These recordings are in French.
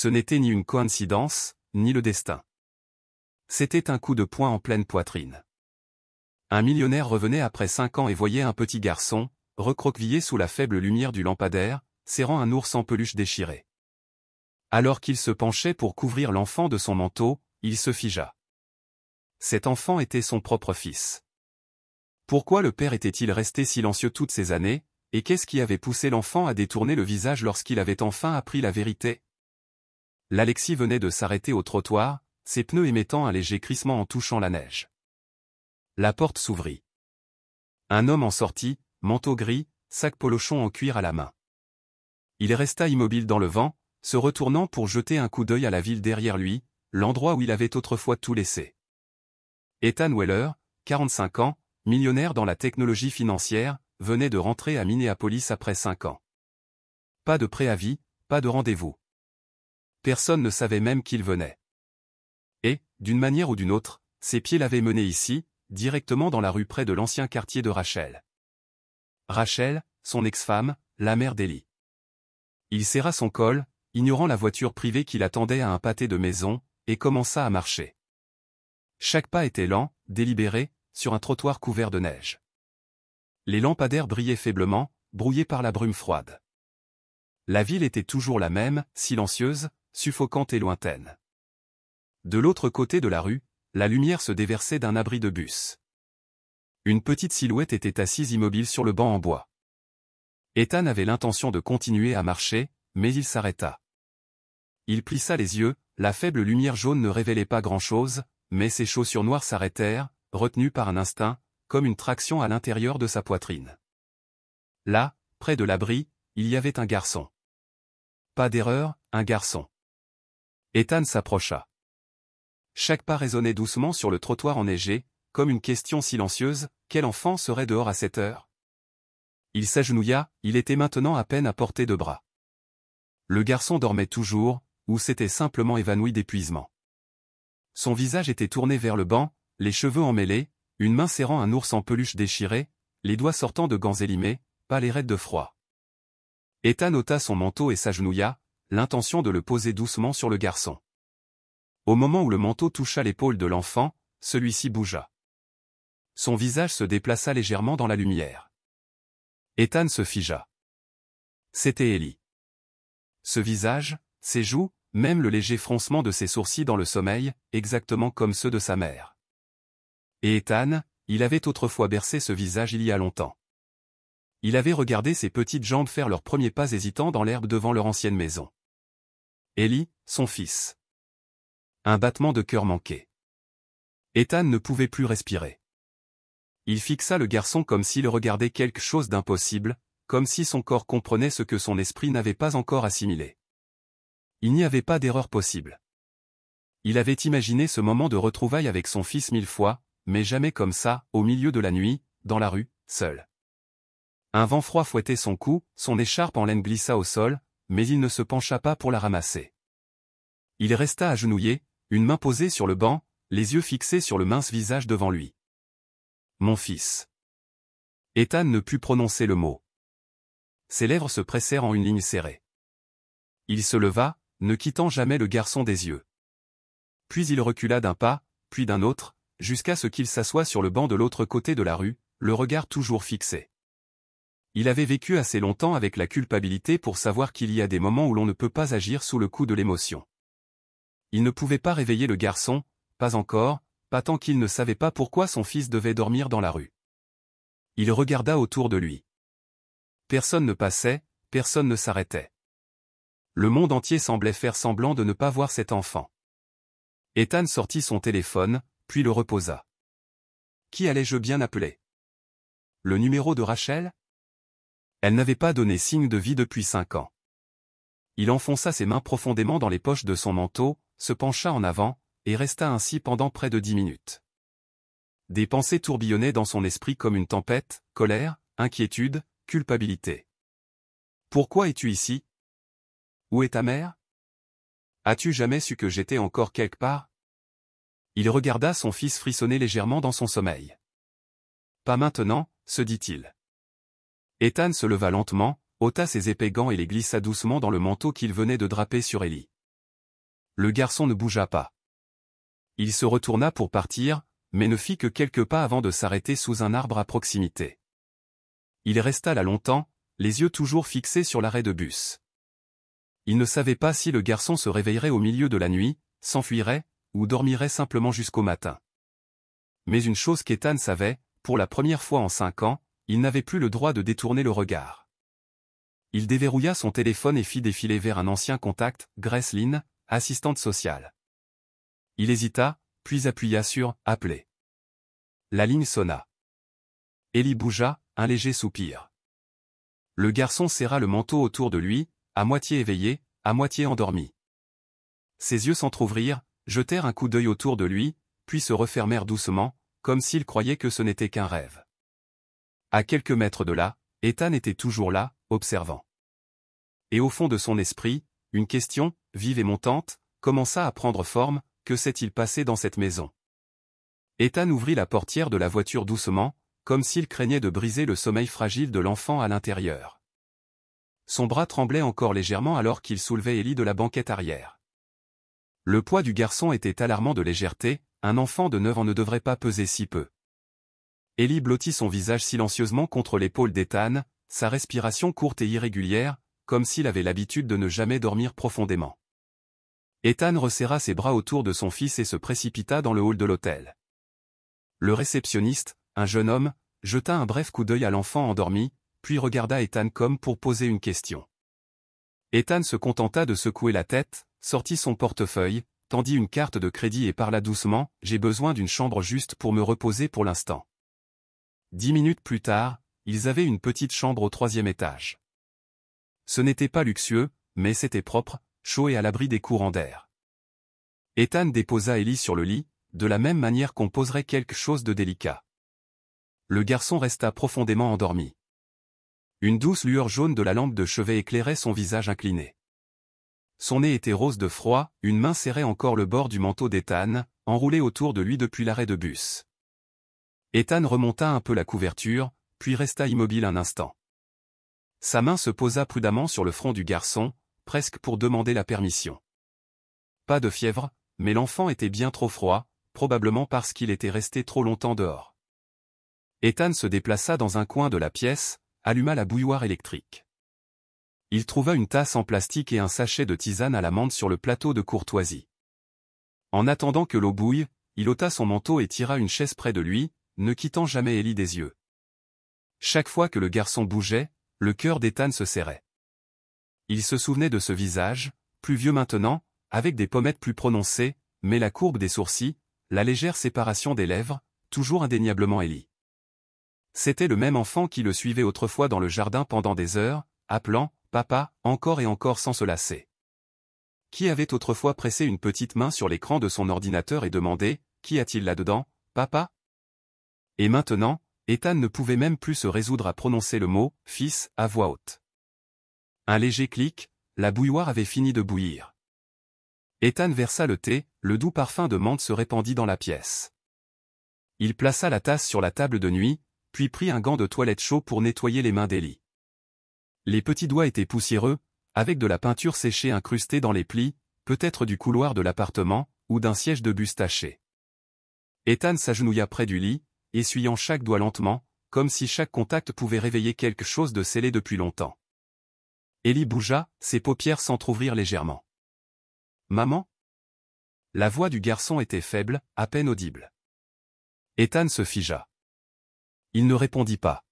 ce n'était ni une coïncidence, ni le destin. C'était un coup de poing en pleine poitrine. Un millionnaire revenait après 5 ans et voyait un petit garçon, recroquevillé sous la faible lumière du lampadaire, serrant un ours en peluche déchiré. Alors qu'il se penchait pour couvrir l'enfant de son manteau, il se figea. Cet enfant était son propre fils. Pourquoi le père était-il resté silencieux toutes ces années, et qu'est-ce qui avait poussé l'enfant à détourner le visage lorsqu'il avait enfin appris la vérité? L'Alexis venait de s'arrêter au trottoir, ses pneus émettant un léger crissement en touchant la neige. La porte s'ouvrit. Un homme en sortit, manteau gris, sac polochon en cuir à la main. Il resta immobile dans le vent, se retournant pour jeter un coup d'œil à la ville derrière lui, l'endroit où il avait autrefois tout laissé. Ethan Weller, 45 ans, millionnaire dans la technologie financière, venait de rentrer à Minneapolis après 5 ans. Pas de préavis, pas de rendez-vous. Personne ne savait même qu'il venait. Et, d'une manière ou d'une autre, ses pieds l'avaient mené ici, directement dans la rue près de l'ancien quartier de Rachel. Rachel, son ex-femme, la mère d'Ellie. Il serra son col, ignorant la voiture privée qui l'attendait à un pâté de maison, et commença à marcher. Chaque pas était lent, délibéré, sur un trottoir couvert de neige. Les lampadaires brillaient faiblement, brouillés par la brume froide. La ville était toujours la même, silencieuse, suffocante et lointaine. De l'autre côté de la rue, la lumière se déversait d'un abri de bus. Une petite silhouette était assise immobile sur le banc en bois. Ethan avait l'intention de continuer à marcher, mais il s'arrêta. Il plissa les yeux, la faible lumière jaune ne révélait pas grand-chose, mais ses chaussures noires s'arrêtèrent, retenues par un instinct, comme une traction à l'intérieur de sa poitrine. Là, près de l'abri, il y avait un garçon. Pas d'erreur, un garçon. Ethan s'approcha. Chaque pas résonnait doucement sur le trottoir enneigé, comme une question silencieuse, quel enfant serait dehors à cette heure? Il s'agenouilla, il était maintenant à peine à portée de bras. Le garçon dormait toujours, ou s'était simplement évanoui d'épuisement. Son visage était tourné vers le banc, les cheveux emmêlés, une main serrant un ours en peluche déchiré, les doigts sortant de gants élimés, pas les raides de froid. Ethan ôta son manteau et s'agenouilla, l'intention de le poser doucement sur le garçon. Au moment où le manteau toucha l'épaule de l'enfant, celui-ci bougea. Son visage se déplaça légèrement dans la lumière. Ethan se figea. C'était Ellie. Ce visage, ses joues, même le léger froncement de ses sourcils dans le sommeil, exactement comme ceux de sa mère. Et Ethan, il avait autrefois bercé ce visage il y a longtemps. Il avait regardé ses petites jambes faire leurs premiers pas hésitants dans l'herbe devant leur ancienne maison. Ellie, son fils. Un battement de cœur manqué. Ethan ne pouvait plus respirer. Il fixa le garçon comme s'il regardait quelque chose d'impossible, comme si son corps comprenait ce que son esprit n'avait pas encore assimilé. Il n'y avait pas d'erreur possible. Il avait imaginé ce moment de retrouvailles avec son fils 1000 fois, mais jamais comme ça, au milieu de la nuit, dans la rue, seul. Un vent froid fouettait son cou, son écharpe en laine glissa au sol, mais il ne se pencha pas pour la ramasser. Il resta agenouillé, une main posée sur le banc, les yeux fixés sur le mince visage devant lui. Mon fils. Ethan ne put prononcer le mot. Ses lèvres se pressèrent en une ligne serrée. Il se leva, ne quittant jamais le garçon des yeux. Puis il recula d'un pas, puis d'un autre, jusqu'à ce qu'il s'assoie sur le banc de l'autre côté de la rue, le regard toujours fixé. Il avait vécu assez longtemps avec la culpabilité pour savoir qu'il y a des moments où l'on ne peut pas agir sous le coup de l'émotion. Il ne pouvait pas réveiller le garçon, pas encore, pas tant qu'il ne savait pas pourquoi son fils devait dormir dans la rue. Il regarda autour de lui. Personne ne passait, personne ne s'arrêtait. Le monde entier semblait faire semblant de ne pas voir cet enfant. Ethan sortit son téléphone, puis le reposa. Qui allais-je bien appeler? Le numéro de Rachel? Elle n'avait pas donné signe de vie depuis 5 ans. Il enfonça ses mains profondément dans les poches de son manteau, se pencha en avant, et resta ainsi pendant près de 10 minutes. Des pensées tourbillonnaient dans son esprit comme une tempête, colère, inquiétude, culpabilité. Pourquoi es-tu ici? Où est ta mère? As-tu jamais su que j'étais encore quelque part? Il regarda son fils frissonner légèrement dans son sommeil. Pas maintenant, se dit-il. Ethan se leva lentement, ôta ses épais gants et les glissa doucement dans le manteau qu'il venait de draper sur Ellie. Le garçon ne bougea pas. Il se retourna pour partir, mais ne fit que quelques pas avant de s'arrêter sous un arbre à proximité. Il resta là longtemps, les yeux toujours fixés sur l'arrêt de bus. Il ne savait pas si le garçon se réveillerait au milieu de la nuit, s'enfuirait, ou dormirait simplement jusqu'au matin. Mais une chose qu'Ethan savait, pour la première fois en 5 ans, il n'avait plus le droit de détourner le regard. Il déverrouilla son téléphone et fit défiler vers un ancien contact, Grace Lynn, assistante sociale. Il hésita, puis appuya sur « Appeler ». La ligne sonna. Ellie bougea, un léger soupir. Le garçon serra le manteau autour de lui, à moitié éveillé, à moitié endormi. Ses yeux s'entr'ouvrirent, jetèrent un coup d'œil autour de lui, puis se refermèrent doucement, comme s'il croyait que ce n'était qu'un rêve. À quelques mètres de là, Ethan était toujours là, observant. Et au fond de son esprit, une question, vive et montante, commença à prendre forme, que s'est-il passé dans cette maison? Ethan ouvrit la portière de la voiture doucement, comme s'il craignait de briser le sommeil fragile de l'enfant à l'intérieur. Son bras tremblait encore légèrement alors qu'il soulevait Ellie de la banquette arrière. Le poids du garçon était alarmant de légèreté, un enfant de 9 ans ne devrait pas peser si peu. Ellie blottit son visage silencieusement contre l'épaule d'Ethan, sa respiration courte et irrégulière, comme s'il avait l'habitude de ne jamais dormir profondément. Ethan resserra ses bras autour de son fils et se précipita dans le hall de l'hôtel. Le réceptionniste, un jeune homme, jeta un bref coup d'œil à l'enfant endormi, puis regarda Ethan comme pour poser une question. Ethan se contenta de secouer la tête, sortit son portefeuille, tendit une carte de crédit et parla doucement, « J'ai besoin d'une chambre juste pour me reposer pour l'instant. » 10 minutes plus tard, ils avaient une petite chambre au 3e étage. Ce n'était pas luxueux, mais c'était propre, chaud et à l'abri des courants d'air. Ethan déposa Ellie sur le lit, de la même manière qu'on poserait quelque chose de délicat. Le garçon resta profondément endormi. Une douce lueur jaune de la lampe de chevet éclairait son visage incliné. Son nez était rose de froid, une main serrait encore le bord du manteau d'Ethan, enroulé autour de lui depuis l'arrêt de bus. Ethan remonta un peu la couverture, puis resta immobile un instant. Sa main se posa prudemment sur le front du garçon, presque pour demander la permission. Pas de fièvre, mais l'enfant était bien trop froid, probablement parce qu'il était resté trop longtemps dehors. Ethan se déplaça dans un coin de la pièce, alluma la bouilloire électrique. Il trouva une tasse en plastique et un sachet de tisane à la menthe sur le plateau de courtoisie. En attendant que l'eau bouille, il ôta son manteau et tira une chaise près de lui, ne quittant jamais Ellie des yeux. Chaque fois que le garçon bougeait, le cœur d'Ethan se serrait. Il se souvenait de ce visage, plus vieux maintenant, avec des pommettes plus prononcées, mais la courbe des sourcils, la légère séparation des lèvres, toujours indéniablement Ellie. C'était le même enfant qui le suivait autrefois dans le jardin pendant des heures, appelant « Papa » encore et encore sans se lasser. Qui avait autrefois pressé une petite main sur l'écran de son ordinateur et demandé « Qu'y a-t-il là-dedans, papa ?» Et maintenant, Ethan ne pouvait même plus se résoudre à prononcer le mot « fils » à voix haute. Un léger clic, la bouilloire avait fini de bouillir. Ethan versa le thé, le doux parfum de menthe se répandit dans la pièce. Il plaça la tasse sur la table de nuit, puis prit un gant de toilette chaud pour nettoyer les mains d'Ellie. Les petits doigts étaient poussiéreux, avec de la peinture séchée incrustée dans les plis, peut-être du couloir de l'appartement, ou d'un siège de bus taché. Ethan s'agenouilla près du lit, essuyant chaque doigt lentement, comme si chaque contact pouvait réveiller quelque chose de scellé depuis longtemps. Ellie bougea, ses paupières s'entr'ouvrirent légèrement. « Maman ?» La voix du garçon était faible, à peine audible. Ethan se figea. Il ne répondit pas.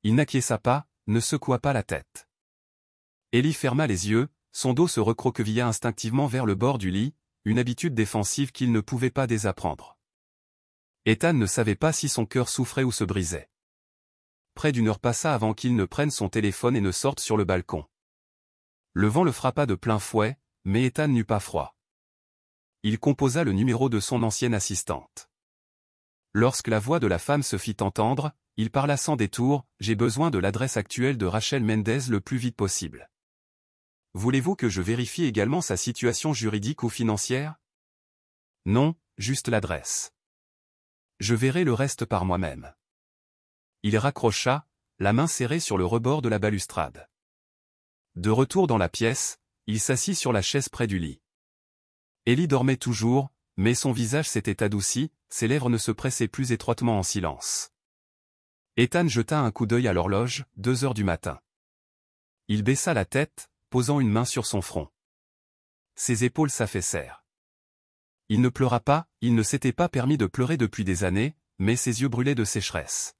Il n'acquiesça pas, ne secoua pas la tête. Ellie ferma les yeux, son dos se recroquevilla instinctivement vers le bord du lit, une habitude défensive qu'il ne pouvait pas désapprendre. Ethan ne savait pas si son cœur souffrait ou se brisait. Près d'1 heure passa avant qu'il ne prenne son téléphone et ne sorte sur le balcon. Le vent le frappa de plein fouet, mais Ethan n'eut pas froid. Il composa le numéro de son ancienne assistante. Lorsque la voix de la femme se fit entendre, il parla sans détour, « J'ai besoin de l'adresse actuelle de Rachel Mendez le plus vite possible. Voulez-vous que je vérifie également sa situation juridique ou financière ? » Non, juste l'adresse. Je verrai le reste par moi-même. Il raccrocha, la main serrée sur le rebord de la balustrade. De retour dans la pièce, il s'assit sur la chaise près du lit. Ellie dormait toujours, mais son visage s'était adouci, ses lèvres ne se pressaient plus étroitement en silence. Ethan jeta un coup d'œil à l'horloge, 2 heures du matin. Il baissa la tête, posant une main sur son front. Ses épaules s'affaissèrent. Il ne pleura pas, il ne s'était pas permis de pleurer depuis des années, mais ses yeux brûlaient de sécheresse.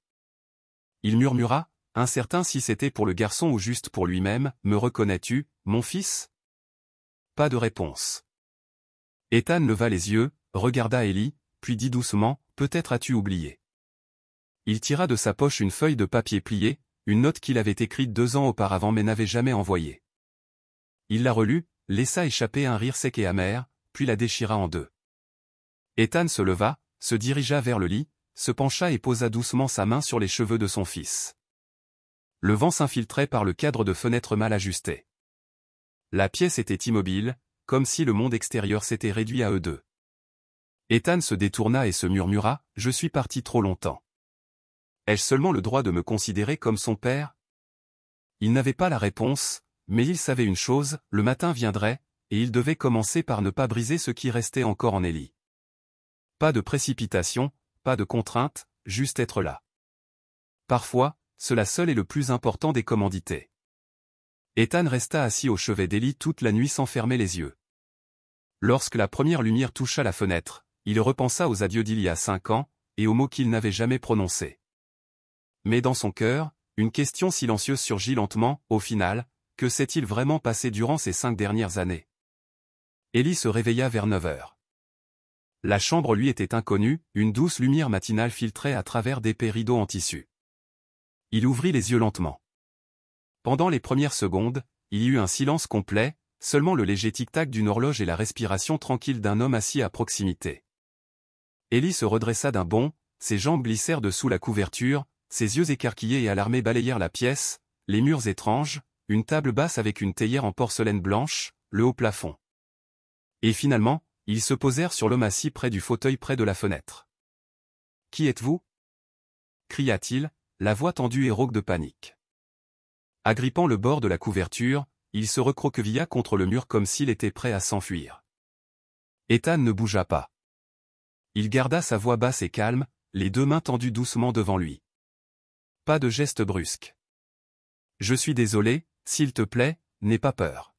Il murmura, incertain si c'était pour le garçon ou juste pour lui-même, « Me reconnais-tu, mon fils ?» Pas de réponse. Ethan leva les yeux, regarda Ellie, puis dit doucement, « Peut-être as-tu oublié. » Il tira de sa poche une feuille de papier pliée, une note qu'il avait écrite 2 ans auparavant mais n'avait jamais envoyée. Il la relut, laissa échapper un rire sec et amer, puis la déchira en deux. Ethan se leva, se dirigea vers le lit, se pencha et posa doucement sa main sur les cheveux de son fils. Le vent s'infiltrait par le cadre de fenêtre mal ajusté. La pièce était immobile, comme si le monde extérieur s'était réduit à eux deux. Ethan se détourna et se murmura, « Je suis parti trop longtemps. Ai-je seulement le droit de me considérer comme son père ?» Il n'avait pas la réponse, mais il savait une chose, le matin viendrait, et il devait commencer par ne pas briser ce qui restait encore en Ellie. Pas de précipitation, pas de contrainte, juste être là. Parfois, cela seul est le plus important des commandités. Ethan resta assis au chevet d'Ellie toute la nuit sans fermer les yeux. Lorsque la première lumière toucha la fenêtre, il repensa aux adieux d'il y a 5 ans, et aux mots qu'il n'avait jamais prononcés. Mais dans son cœur, une question silencieuse surgit lentement, au final, que s'est-il vraiment passé durant ces 5 dernières années? Ellie se réveilla vers 9 heures. La chambre lui était inconnue, une douce lumière matinale filtrait à travers d'épais rideaux en tissu. Il ouvrit les yeux lentement. Pendant les premières secondes, il y eut un silence complet, seulement le léger tic-tac d'une horloge et la respiration tranquille d'un homme assis à proximité. Ellie se redressa d'un bond, ses jambes glissèrent dessous la couverture, ses yeux écarquillés et alarmés balayèrent la pièce, les murs étranges, une table basse avec une théière en porcelaine blanche, le haut plafond. Et finalement, ils se posèrent sur l'homme assis près du fauteuil près de la fenêtre. « Qui êtes-vous » cria-t-il, la voix tendue et rauque de panique. Agrippant le bord de la couverture, il se recroquevilla contre le mur comme s'il était prêt à s'enfuir. Ethan ne bougea pas. Il garda sa voix basse et calme, les 2 mains tendues doucement devant lui. Pas de geste brusque. « Je suis désolé, s'il te plaît, n'aie pas peur. »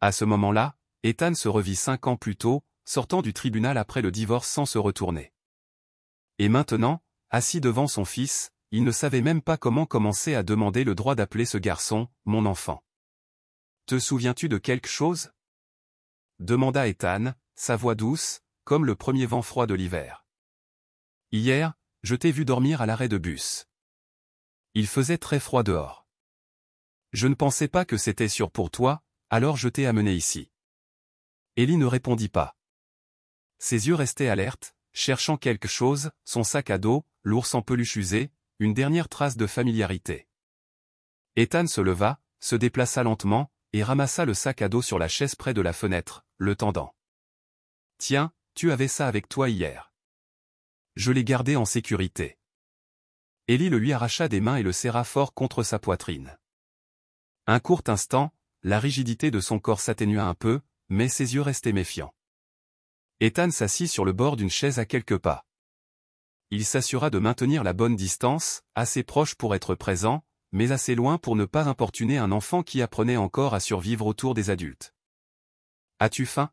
À ce moment-là, Ethan se revit 5 ans plus tôt, sortant du tribunal après le divorce sans se retourner. Et maintenant, assis devant son fils, il ne savait même pas comment commencer à demander le droit d'appeler ce garçon « mon enfant ». « Te souviens-tu de quelque chose » demanda Ethan, sa voix douce, comme le premier vent froid de l'hiver. « Hier, je t'ai vu dormir à l'arrêt de bus. Il faisait très froid dehors. Je ne pensais pas que c'était sûr pour toi, alors je t'ai amené ici. » Ellie ne répondit pas. Ses yeux restaient alertes, cherchant quelque chose, son sac à dos, l'ours en peluche usé, une dernière trace de familiarité. Ethan se leva, se déplaça lentement, et ramassa le sac à dos sur la chaise près de la fenêtre, le tendant. « Tiens, tu avais ça avec toi hier. Je l'ai gardé en sécurité. » Ellie le lui arracha des mains et le serra fort contre sa poitrine. Un court instant, la rigidité de son corps s'atténua un peu, mais ses yeux restaient méfiants. Ethan s'assit sur le bord d'une chaise à quelques pas. Il s'assura de maintenir la bonne distance, assez proche pour être présent, mais assez loin pour ne pas importuner un enfant qui apprenait encore à survivre autour des adultes. « As-tu faim »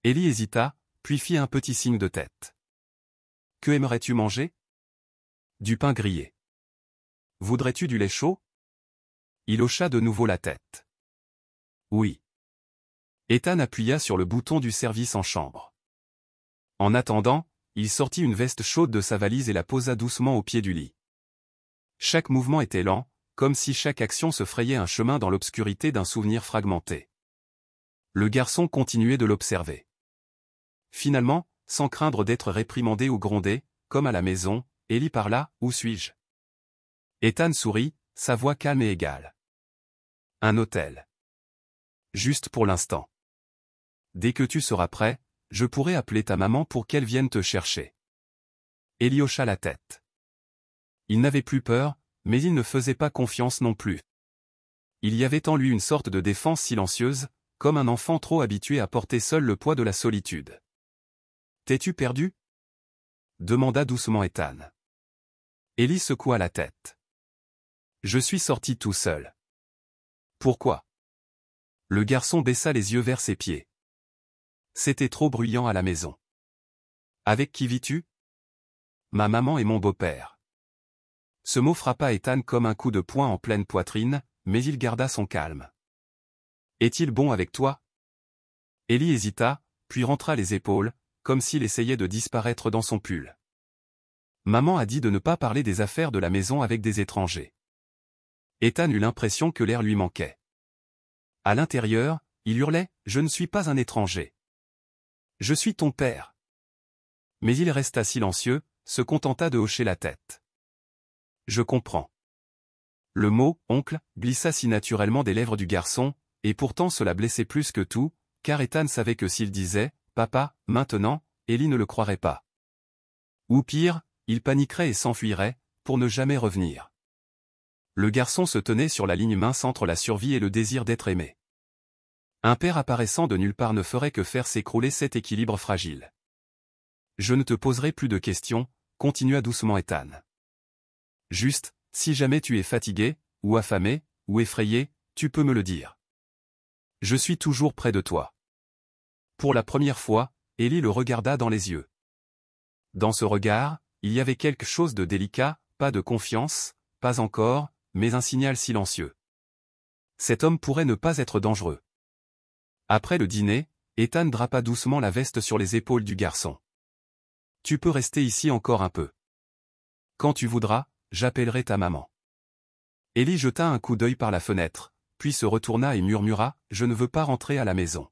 Ellie hésita, puis fit un petit signe de tête. « Que aimerais-tu manger » ? « Du pain grillé. »« Voudrais-tu du lait chaud » Il hocha de nouveau la tête. « Oui. » Ethan appuya sur le bouton du service en chambre. En attendant, il sortit une veste chaude de sa valise et la posa doucement au pied du lit. Chaque mouvement était lent, comme si chaque action se frayait un chemin dans l'obscurité d'un souvenir fragmenté. Le garçon continuait de l'observer. Finalement, sans craindre d'être réprimandé ou grondé, comme à la maison, Ellie parla, « Où suis-je » Ethan sourit, sa voix calme et égale. « Un hôtel. Juste pour l'instant. Dès que tu seras prêt, je pourrai appeler ta maman pour qu'elle vienne te chercher. » Ellie hocha la tête. Il n'avait plus peur, mais il ne faisait pas confiance non plus. Il y avait en lui une sorte de défense silencieuse, comme un enfant trop habitué à porter seul le poids de la solitude. « T'es-tu perdu » demanda doucement Ethan. Ellie secoua la tête. « Je suis sorti tout seul. »« Pourquoi ?» Le garçon baissa les yeux vers ses pieds. « C'était trop bruyant à la maison. »« Avec qui vis-tu ?»« Ma maman et mon beau-père. » Ce mot frappa Ethan comme un coup de poing en pleine poitrine, mais il garda son calme. « Est-il bon avec toi ?» Ellie hésita, puis rentra les épaules, comme s'il essayait de disparaître dans son pull. Maman a dit de ne pas parler des affaires de la maison avec des étrangers. Ethan eut l'impression que l'air lui manquait. À l'intérieur, il hurlait « Je ne suis pas un étranger. Je suis ton père. » Mais il resta silencieux, se contenta de hocher la tête. « Je comprends. » Le mot « oncle » glissa si naturellement des lèvres du garçon, et pourtant cela blessait plus que tout, car Ethan savait que s'il disait « Papa » maintenant, Ellie ne le croirait pas. Ou pire, il paniquerait et s'enfuirait, pour ne jamais revenir. Le garçon se tenait sur la ligne mince entre la survie et le désir d'être aimé. Un père apparaissant de nulle part ne ferait que faire s'écrouler cet équilibre fragile. « Je ne te poserai plus de questions », continua doucement Ethan. « Juste, si jamais tu es fatigué, ou affamé, ou effrayé, tu peux me le dire. Je suis toujours près de toi. » Pour la première fois, Ellie le regarda dans les yeux. Dans ce regard, il y avait quelque chose de délicat, pas de confiance, pas encore, mais un signal silencieux. Cet homme pourrait ne pas être dangereux. Après le dîner, Ethan drapa doucement la veste sur les épaules du garçon. « Tu peux rester ici encore un peu. Quand tu voudras, j'appellerai ta maman. » Ellie jeta un coup d'œil par la fenêtre, puis se retourna et murmura « Je ne veux pas rentrer à la maison. »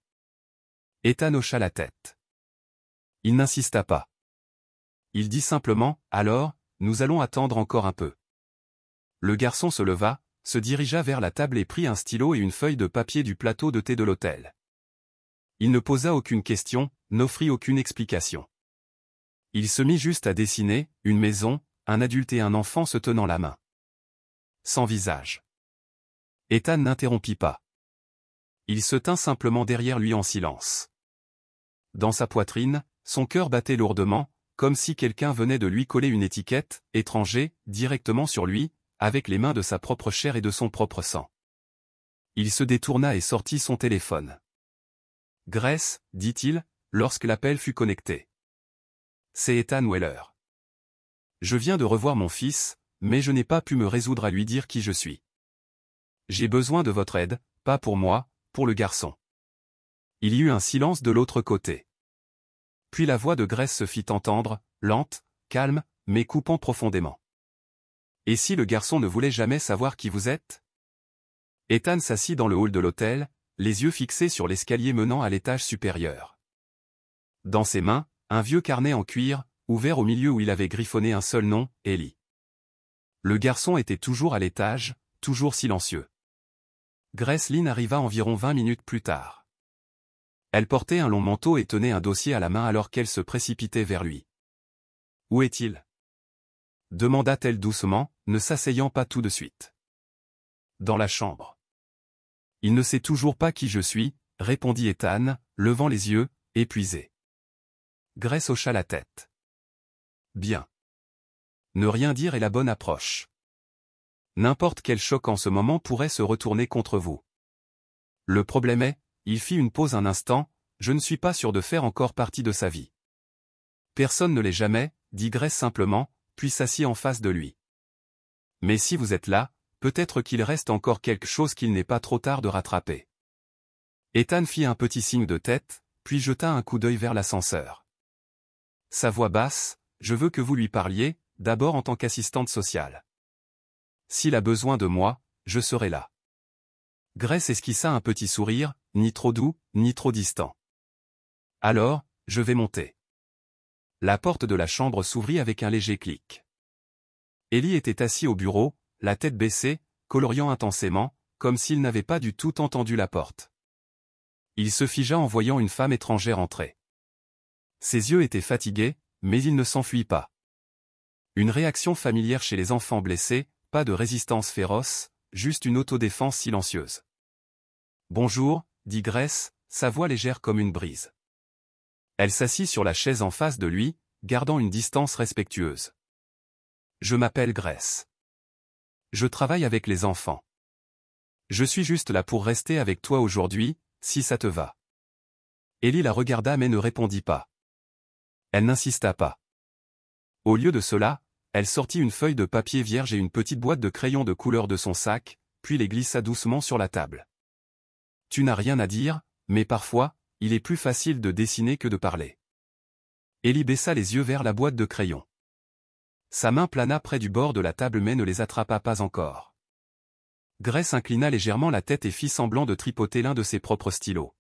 Ethan hocha la tête. Il n'insista pas. Il dit simplement « Alors, nous allons attendre encore un peu. » Le garçon se leva, se dirigea vers la table et prit un stylo et une feuille de papier du plateau de thé de l'hôtel. Il ne posa aucune question, n'offrit aucune explication. Il se mit juste à dessiner, une maison, un adulte et un enfant se tenant la main. Sans visage. Ethan n'interrompit pas. Il se tint simplement derrière lui en silence. Dans sa poitrine, son cœur battait lourdement, comme si quelqu'un venait de lui coller une étiquette, étranger, directement sur lui, avec les mains de sa propre chair et de son propre sang. Il se détourna et sortit son téléphone. « Grace, dit-il, lorsque l'appel fut connecté. C'est Ethan Weller. Je viens de revoir mon fils, mais je n'ai pas pu me résoudre à lui dire qui je suis. J'ai besoin de votre aide, pas pour moi, pour le garçon. » Il y eut un silence de l'autre côté. Puis la voix de Grace se fit entendre, lente, calme, mais coupant profondément. « Et si le garçon ne voulait jamais savoir qui vous êtes ?» Ethan s'assit dans le hall de l'hôtel, les yeux fixés sur l'escalier menant à l'étage supérieur. Dans ses mains, un vieux carnet en cuir, ouvert au milieu où il avait griffonné un seul nom, Ellie. Le garçon était toujours à l'étage, toujours silencieux. Grace Lynn arriva environ 20 minutes plus tard. Elle portait un long manteau et tenait un dossier à la main alors qu'elle se précipitait vers lui. « Où est-il » demanda-t-elle doucement, ne s'asseyant pas tout de suite. « Dans la chambre. »« Il ne sait toujours pas qui je suis, » répondit Ethan, levant les yeux, épuisé. Grace hocha la tête. « Bien. Ne rien dire est la bonne approche. N'importe quel choc en ce moment pourrait se retourner contre vous. Le problème est, il fit une pause un instant, je ne suis pas sûr de faire encore partie de sa vie. Personne ne l'est jamais, dit Grace simplement, puis s'assit en face de lui. Mais si vous êtes là, peut-être qu'il reste encore quelque chose qu'il n'est pas trop tard de rattraper. Ethan fit un petit signe de tête, puis jeta un coup d'œil vers l'ascenseur. Sa voix basse, je veux que vous lui parliez, d'abord en tant qu'assistante sociale. S'il a besoin de moi, je serai là. Grace esquissa un petit sourire, ni trop doux, ni trop distant. Alors, je vais monter. La porte de la chambre s'ouvrit avec un léger clic. Ellie était assis au bureau, la tête baissée, coloriant intensément, comme s'il n'avait pas du tout entendu la porte. Il se figea en voyant une femme étrangère entrer. Ses yeux étaient fatigués, mais il ne s'enfuit pas. Une réaction familière chez les enfants blessés, pas de résistance féroce, juste une autodéfense silencieuse. « Bonjour, dit Grace, sa voix légère comme une brise. Elle s'assit sur la chaise en face de lui, gardant une distance respectueuse. Je m'appelle Grace. Je travaille avec les enfants. Je suis juste là pour rester avec toi aujourd'hui, si ça te va. Ellie la regarda mais ne répondit pas. Elle n'insista pas. Au lieu de cela, elle sortit une feuille de papier vierge et une petite boîte de crayons de couleur de son sac, puis les glissa doucement sur la table. Tu n'as rien à dire, mais parfois, il est plus facile de dessiner que de parler. Ellie baissa les yeux vers la boîte de crayons. Sa main plana près du bord de la table mais ne les attrapa pas encore. Grace inclina légèrement la tête et fit semblant de tripoter l'un de ses propres stylos.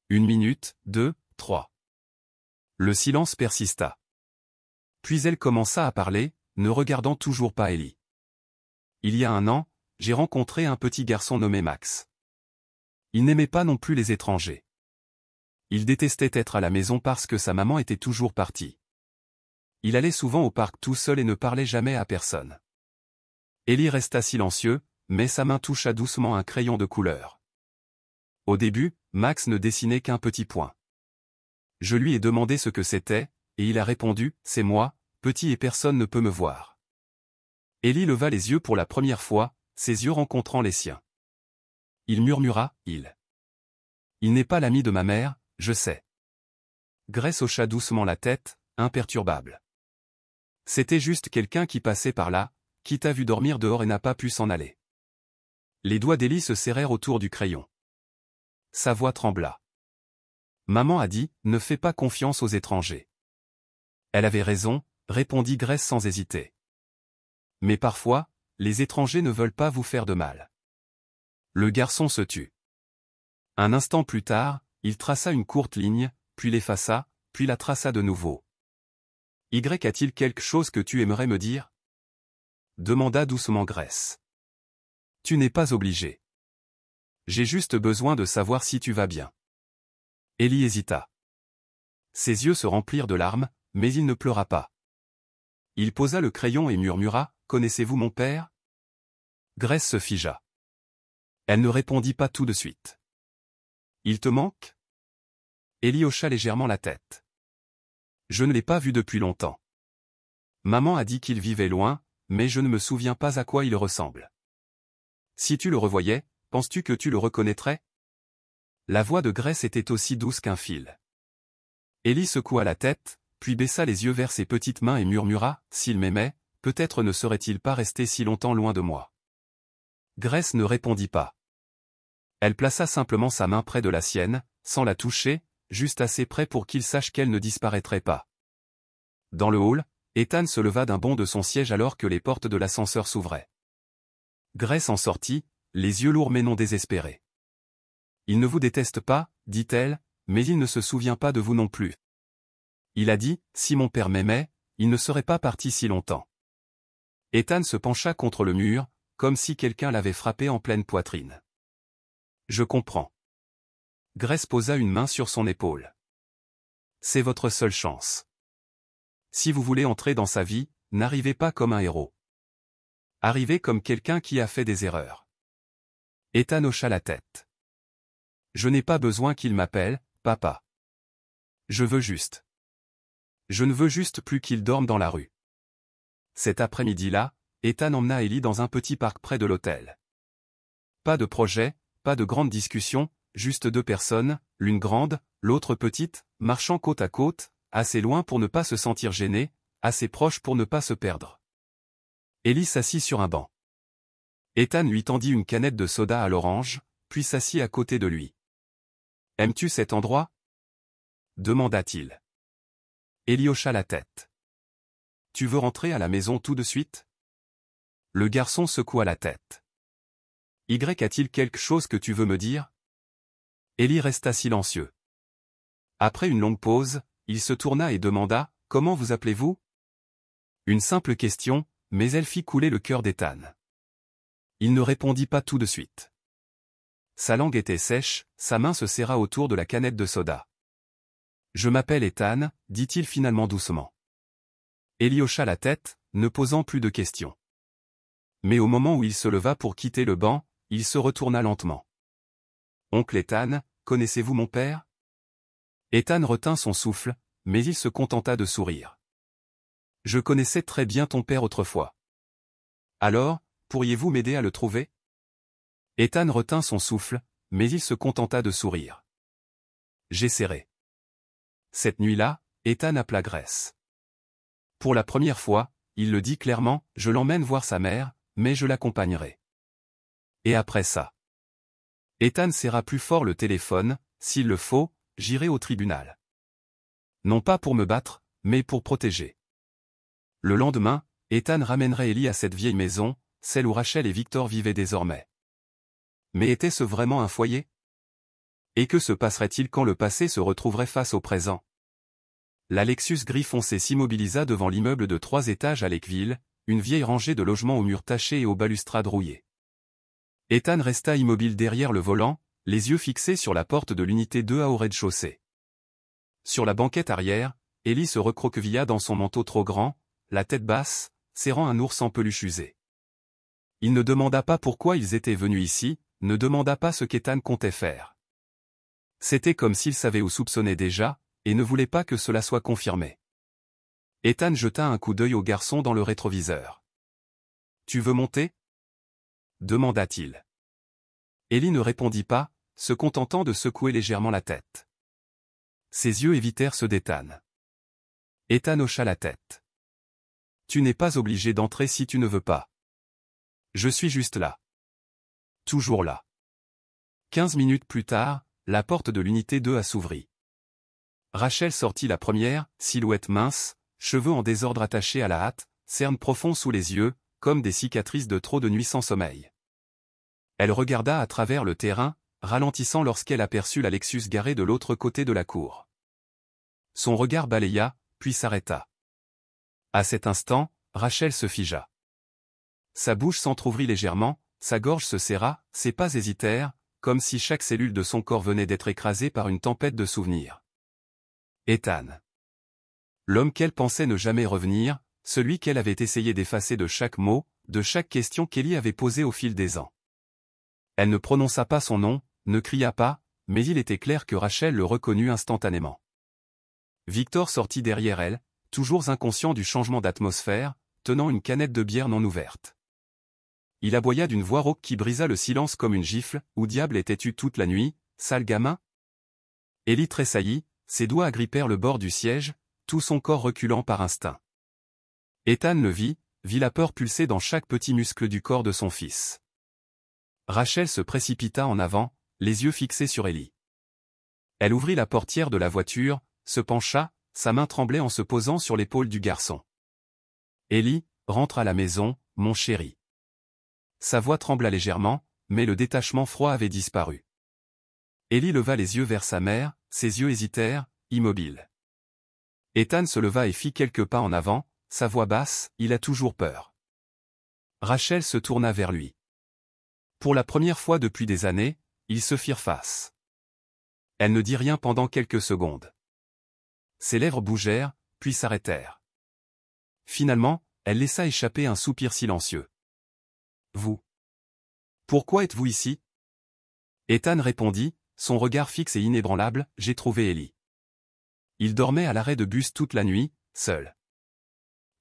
1 minute, 2, 3. Le silence persista. Puis elle commença à parler, ne regardant toujours pas Ellie. Il y a 1 an, j'ai rencontré un petit garçon nommé Max. Il n'aimait pas non plus les étrangers. Il détestait être à la maison parce que sa maman était toujours partie. Il allait souvent au parc tout seul et ne parlait jamais à personne. Ellie resta silencieux, mais sa main toucha doucement un crayon de couleur. Au début, Max ne dessinait qu'un petit point. Je lui ai demandé ce que c'était, et il a répondu, « C'est moi, petit et personne ne peut me voir. » Ellie leva les yeux pour la première fois, ses yeux rencontrant les siens. Il murmura, « Il n'est pas l'ami de ma mère, je sais. » Grace hocha doucement la tête, imperturbable. C'était juste quelqu'un qui passait par là, qui t'a vu dormir dehors et n'a pas pu s'en aller. Les doigts d'Ellie se serrèrent autour du crayon. Sa voix trembla. Maman a dit, ne fais pas confiance aux étrangers. Elle avait raison, répondit Grace sans hésiter. Mais parfois, les étrangers ne veulent pas vous faire de mal. Le garçon se tut. Un instant plus tard, il traça une courte ligne, puis l'effaça, puis la traça de nouveau. Y a-t-il quelque chose que tu aimerais me dire? Demanda doucement Grace. Tu n'es pas obligé. J'ai juste besoin de savoir si tu vas bien. Ellie hésita. Ses yeux se remplirent de larmes, mais il ne pleura pas. Il posa le crayon et murmura, « Connaissez-vous mon père ?» Grace se figea. Elle ne répondit pas tout de suite. « Il te manque ?» Ellie hocha légèrement la tête. « Je ne l'ai pas vu depuis longtemps. Maman a dit qu'il vivait loin, mais je ne me souviens pas à quoi il ressemble. Si tu le revoyais, penses-tu que tu le reconnaîtrais ?» La voix de Grace était aussi douce qu'un fil. Ellie secoua la tête, puis baissa les yeux vers ses petites mains et murmura, « S'il m'aimait, peut-être ne serait-il pas resté si longtemps loin de moi. » Grace ne répondit pas. Elle plaça simplement sa main près de la sienne, sans la toucher, juste assez près pour qu'il sache qu'elle ne disparaîtrait pas. Dans le hall, Ethan se leva d'un bond de son siège alors que les portes de l'ascenseur s'ouvraient. Grace en sortit, les yeux lourds mais non désespérés. « Il ne vous déteste pas, dit-elle, mais il ne se souvient pas de vous non plus. Il a dit, si mon père m'aimait, il ne serait pas parti si longtemps. » Ethan se pencha contre le mur, comme si quelqu'un l'avait frappé en pleine poitrine. « Je comprends. » Grace posa une main sur son épaule. « C'est votre seule chance. Si vous voulez entrer dans sa vie, n'arrivez pas comme un héros. Arrivez comme quelqu'un qui a fait des erreurs. » Ethan hocha la tête. « Je n'ai pas besoin qu'il m'appelle, papa. Je veux juste. Je ne veux juste plus qu'il dorme dans la rue. » Cet après-midi-là, Ethan emmena Ellie dans un petit parc près de l'hôtel. Pas de projet, pas de grande discussion, juste 2 personnes, l'une grande, l'autre petite, marchant côte à côte, assez loin pour ne pas se sentir gênée, assez proche pour ne pas se perdre. Ellie s'assit sur un banc. Ethan lui tendit une canette de soda à l'orange, puis s'assit à côté de lui. « Aimes-tu cet endroit ?» demanda-t-il. Ellie hocha la tête. « Tu veux rentrer à la maison tout de suite ?» Le garçon secoua la tête. « Y a-t-il quelque chose que tu veux me dire ?» Ellie resta silencieux. Après une longue pause, il se tourna et demanda, « Comment vous appelez-vous » Une simple question, mais elle fit couler le cœur d'Ethan. Il ne répondit pas tout de suite. Sa langue était sèche, sa main se serra autour de la canette de soda. « Je m'appelle Ethan, » dit-il finalement doucement. Ellie hocha la tête, ne posant plus de questions. Mais au moment où il se leva pour quitter le banc, il se retourna lentement. Oncle Ethan, connaissez-vous mon père? Ethan retint son souffle, mais il se contenta de sourire. Je connaissais très bien ton père autrefois. Alors, pourriez-vous m'aider à le trouver? Ethan retint son souffle, mais il se contenta de sourire. J'essaierai. Cette nuit-là, Ethan appela Grace. Pour la première fois, il le dit clairement, je l'emmène voir sa mère, mais je l'accompagnerai. Et après ça? Ethan serra plus fort le téléphone, s'il le faut, j'irai au tribunal. Non pas pour me battre, mais pour protéger. Le lendemain, Ethan ramènerait Ellie à cette vieille maison, celle où Rachel et Victor vivaient désormais. Mais était-ce vraiment un foyer? Et que se passerait-il quand le passé se retrouverait face au présent? La Lexus gris foncé s'immobilisa devant l'immeuble de 3 étages à Lakeville, une vieille rangée de logements aux murs tachés et aux balustrades rouillées. Ethan resta immobile derrière le volant, les yeux fixés sur la porte de l'unité 2A au rez-de-chaussée. Sur la banquette arrière, Ellie se recroquevilla dans son manteau trop grand, la tête basse, serrant un ours en peluche usé. Il ne demanda pas pourquoi ils étaient venus ici, ne demanda pas ce qu'Ethan comptait faire. C'était comme s'il savait ou soupçonnait déjà, et ne voulait pas que cela soit confirmé. Ethan jeta un coup d'œil au garçon dans le rétroviseur. « Tu veux monter » demanda-t-il. Ellie ne répondit pas, se contentant de secouer légèrement la tête. Ses yeux évitèrent ceux d'Ethan. Ethan hocha la tête. « Tu n'es pas obligé d'entrer si tu ne veux pas. Je suis juste là. » Toujours là. 15 minutes plus tard, la porte de l'unité 2A s'ouvrit. Rachel sortit la première, silhouette mince, cheveux en désordre attachés à la hâte, cernes profonds sous les yeux, comme des cicatrices de trop de nuits sans sommeil. Elle regarda à travers le terrain, ralentissant lorsqu'elle aperçut la Lexus garée de l'autre côté de la cour. Son regard balaya, puis s'arrêta. À cet instant, Rachel se figea. Sa bouche s'entr'ouvrit légèrement, sa gorge se serra, ses pas hésitèrent, comme si chaque cellule de son corps venait d'être écrasée par une tempête de souvenirs. Ethan. L'homme qu'elle pensait ne jamais revenir, celui qu'elle avait essayé d'effacer de chaque mot, de chaque question qu'Ellie avait posée au fil des ans. Elle ne prononça pas son nom, ne cria pas, mais il était clair que Rachel le reconnut instantanément. Victor sortit derrière elle, toujours inconscient du changement d'atmosphère, tenant une canette de bière non ouverte. Il aboya d'une voix rauque qui brisa le silence comme une gifle. « Où diable étais-tu toute la nuit, sale gamin ?» Ellie tressaillit, ses doigts agrippèrent le bord du siège, tout son corps reculant par instinct. Ethan le vit la peur pulser dans chaque petit muscle du corps de son fils. Rachel se précipita en avant, les yeux fixés sur Ellie. Elle ouvrit la portière de la voiture, se pencha, sa main tremblait en se posant sur l'épaule du garçon. « Ellie, rentre à la maison, mon chéri. » Sa voix trembla légèrement, mais le détachement froid avait disparu. Ellie leva les yeux vers sa mère, ses yeux hésitèrent, immobiles. Ethan se leva et fit quelques pas en avant, sa voix basse, « Il a toujours peur. » Rachel se tourna vers lui. Pour la première fois depuis des années, ils se firent face. Elle ne dit rien pendant quelques secondes. Ses lèvres bougèrent, puis s'arrêtèrent. Finalement, elle laissa échapper un soupir silencieux. « Vous. Pourquoi êtes-vous ici ?» Ethan répondit, son regard fixe et inébranlable, « J'ai trouvé Ellie. » Il dormait à l'arrêt de bus toute la nuit, seul.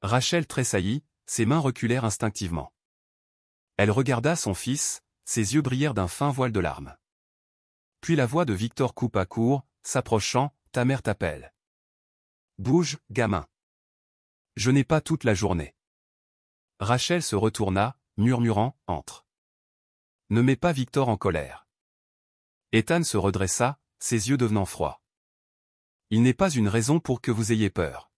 Rachel tressaillit, ses mains reculèrent instinctivement. Elle regarda son fils, ses yeux brillèrent d'un fin voile de larmes. Puis la voix de Victor coupa court, s'approchant, « Ta mère t'appelle. Bouge, gamin. Je n'ai pas toute la journée. » Rachel se retourna, murmurant, « Entre. » Ne mets pas Victor en colère. Ethan se redressa, ses yeux devenant froids. Il n'est pas une raison pour que vous ayez peur.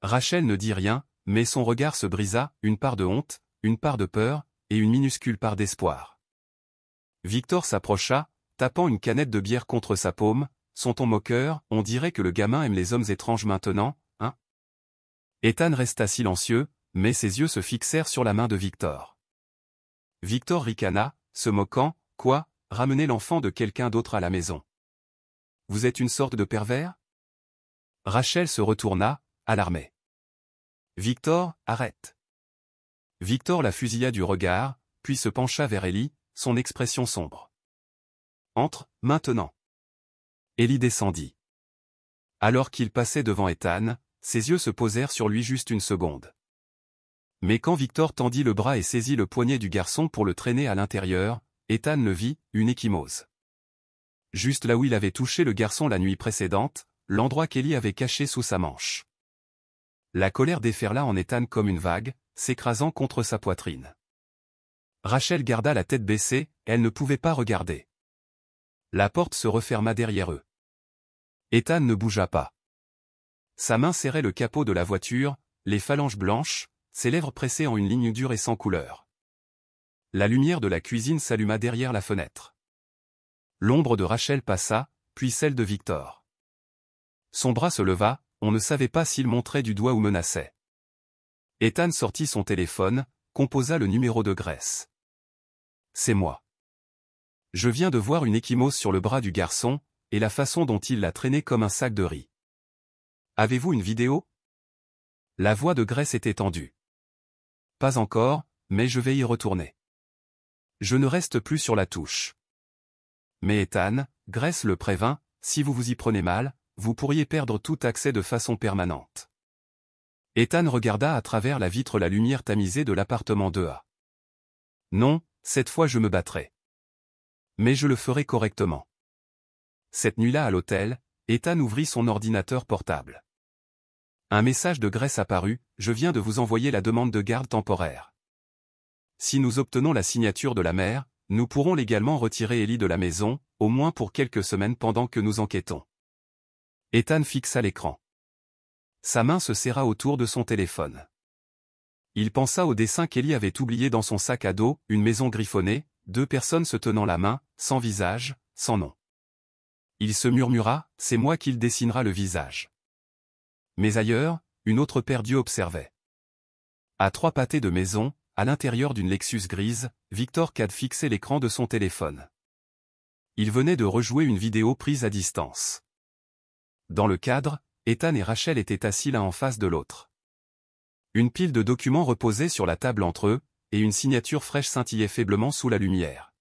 Rachel ne dit rien, mais son regard se brisa, une part de honte, une part de peur, et une minuscule part d'espoir. Victor s'approcha, tapant une canette de bière contre sa paume, son ton moqueur, « On dirait que le gamin aime les hommes étranges maintenant, hein ?» Ethan resta silencieux, mais ses yeux se fixèrent sur la main de Victor. Victor ricana, se moquant, « Quoi, ramener l'enfant de quelqu'un d'autre à la maison? Vous êtes une sorte de pervers ?» Rachel se retourna, alarmée. « Victor, arrête !» Victor la fusilla du regard, puis se pencha vers Ellie, son expression sombre. Entre, maintenant. Ellie descendit. Alors qu'il passait devant Ethan, ses yeux se posèrent sur lui juste une seconde. Mais quand Victor tendit le bras et saisit le poignet du garçon pour le traîner à l'intérieur, Ethan le vit, une ecchymose. Juste là où il avait touché le garçon la nuit précédente, l'endroit qu'Ellie avait caché sous sa manche. La colère déferla en Ethan comme une vague, s'écrasant contre sa poitrine. Rachel garda la tête baissée, elle ne pouvait pas regarder. La porte se referma derrière eux. Ethan ne bougea pas. Sa main serrait le capot de la voiture, les phalanges blanches, ses lèvres pressées en une ligne dure et sans couleur. La lumière de la cuisine s'alluma derrière la fenêtre. L'ombre de Rachel passa, puis celle de Victor. Son bras se leva, on ne savait pas s'il montrait du doigt ou menaçait. Ethan sortit son téléphone, composa le numéro de Grace. C'est moi. Je viens de voir une ecchymose sur le bras du garçon, et la façon dont il l'a traîné comme un sac de riz. Avez-vous une vidéo? La voix de Grace était tendue. Pas encore, mais je vais y retourner. Je ne reste plus sur la touche. Mais Ethan, Grace le prévint, si vous vous y prenez mal, vous pourriez perdre tout accès de façon permanente. Ethan regarda à travers la vitre la lumière tamisée de l'appartement 2A. Non, cette fois je me battrai. Mais je le ferai correctement. Cette nuit-là à l'hôtel, Ethan ouvrit son ordinateur portable. Un message de Grace apparut, je viens de vous envoyer la demande de garde temporaire. Si nous obtenons la signature de la mère, nous pourrons légalement retirer Ellie de la maison, au moins pour quelques semaines pendant que nous enquêtons. Ethan fixa l'écran. Sa main se serra autour de son téléphone. Il pensa au dessin qu'Ellie avait oublié dans son sac à dos, une maison griffonnée, 2 personnes se tenant la main, sans visage, sans nom. Il se murmura, c'est moi qui le dessinera le visage. Mais ailleurs, une autre paire d'yeux observait. À 3 pâtés de maison, à l'intérieur d'une Lexus grise, Victor Cad fixait l'écran de son téléphone. Il venait de rejouer une vidéo prise à distance. Dans le cadre, Ethan et Rachel étaient assis l'un en face de l'autre. Une pile de documents reposait sur la table entre eux, et une signature fraîche scintillait faiblement sous la lumière.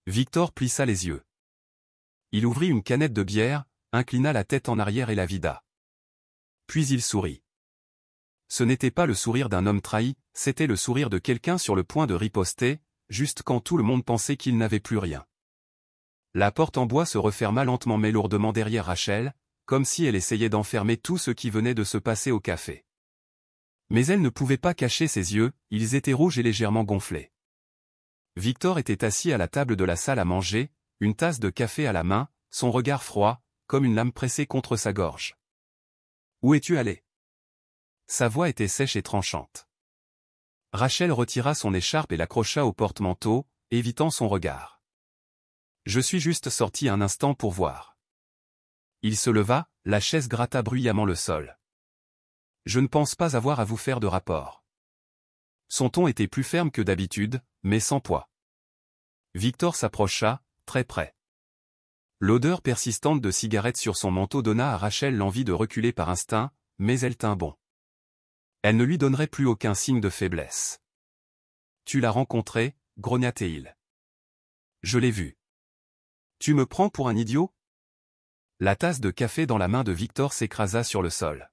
Victor plissa les yeux. Il ouvrit une canette de bière, inclina la tête en arrière et la vida. Puis il sourit. Ce n'était pas le sourire d'un homme trahi, c'était le sourire de quelqu'un sur le point de riposter, juste quand tout le monde pensait qu'il n'avait plus rien. La porte en bois se referma lentement mais lourdement derrière Rachel, comme si elle essayait d'enfermer tout ce qui venait de se passer au café. Mais elle ne pouvait pas cacher ses yeux, ils étaient rouges et légèrement gonflés. Victor était assis à la table de la salle à manger, une tasse de café à la main, son regard froid, comme une lame pressée contre sa gorge. « Où es-tu allé » Sa voix était sèche et tranchante. Rachel retira son écharpe et l'accrocha au porte-manteau, évitant son regard. « Je suis juste sorti un instant pour voir. » Il se leva, la chaise gratta bruyamment le sol. « Je ne pense pas avoir à vous faire de rapport. » Son ton était plus ferme que d'habitude, mais sans poids. Victor s'approcha, très près. L'odeur persistante de cigarette sur son manteau donna à Rachel l'envie de reculer par instinct, mais elle tint bon. Elle ne lui donnerait plus aucun signe de faiblesse. « Tu l'as rencontré, grogna-t-il. Je l'ai vu. Tu me prends pour un idiot ? » La tasse de café dans la main de Victor s'écrasa sur le sol.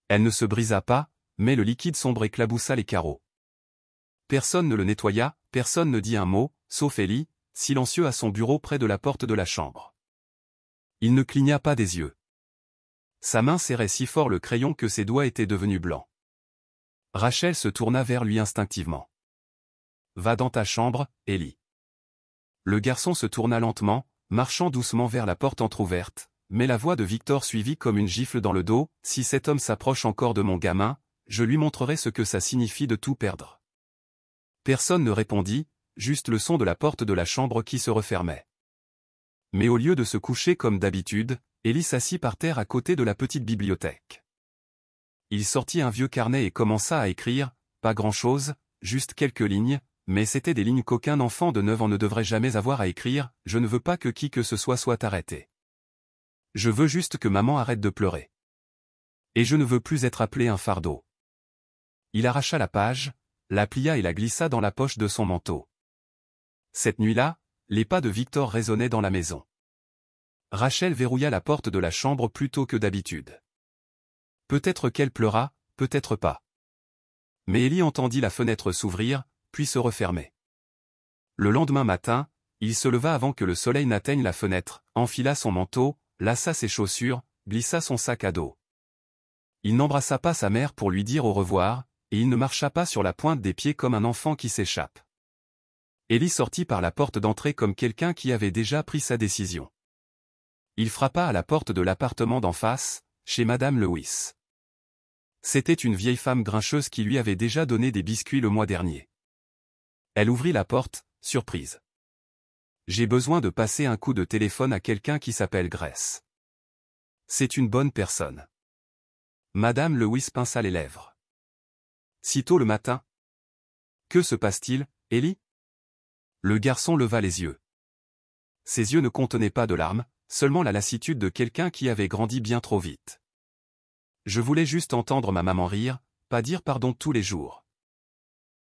Elle ne se brisa pas, mais le liquide sombre éclaboussa les carreaux. Personne ne le nettoya, personne ne dit un mot, sauf Ellie, silencieux à son bureau près de la porte de la chambre. Il ne cligna pas des yeux. Sa main serrait si fort le crayon que ses doigts étaient devenus blancs. Rachel se tourna vers lui instinctivement. « Va dans ta chambre, Ellie. » Le garçon se tourna lentement, marchant doucement vers la porte entr'ouverte, mais la voix de Victor suivit comme une gifle dans le dos, « Si cet homme s'approche encore de mon gamin, je lui montrerai ce que ça signifie de tout perdre. » Personne ne répondit, juste le son de la porte de la chambre qui se refermait. Mais au lieu de se coucher comme d'habitude, Ellie s'assit par terre à côté de la petite bibliothèque. Il sortit un vieux carnet et commença à écrire, pas grand-chose, juste quelques lignes, mais c'étaient des lignes qu'aucun enfant de 9 ans ne devrait jamais avoir à écrire, « Je ne veux pas que qui que ce soit arrêté. Je veux juste que maman arrête de pleurer. Et je ne veux plus être appelé un fardeau. » Il arracha la page, la plia et la glissa dans la poche de son manteau. Cette nuit-là, les pas de Victor résonnaient dans la maison. Rachel verrouilla la porte de la chambre plus tôt que d'habitude. Peut-être qu'elle pleura, peut-être pas. Mais Ellie entendit la fenêtre s'ouvrir, puis se refermer. Le lendemain matin, il se leva avant que le soleil n'atteigne la fenêtre, enfila son manteau, lassa ses chaussures, glissa son sac à dos. Il n'embrassa pas sa mère pour lui dire au revoir, et il ne marcha pas sur la pointe des pieds comme un enfant qui s'échappe. Ellie sortit par la porte d'entrée comme quelqu'un qui avait déjà pris sa décision. Il frappa à la porte de l'appartement d'en face, chez Madame Lewis. C'était une vieille femme grincheuse qui lui avait déjà donné des biscuits le mois dernier. Elle ouvrit la porte, surprise. « J'ai besoin de passer un coup de téléphone à quelqu'un qui s'appelle Grace. C'est une bonne personne. » Madame Lewis pinça les lèvres. « Si tôt le matin ? Que se passe-t-il, Ellie ?» Le garçon leva les yeux. Ses yeux ne contenaient pas de larmes, seulement la lassitude de quelqu'un qui avait grandi bien trop vite. « Je voulais juste entendre ma maman rire, pas dire pardon tous les jours. »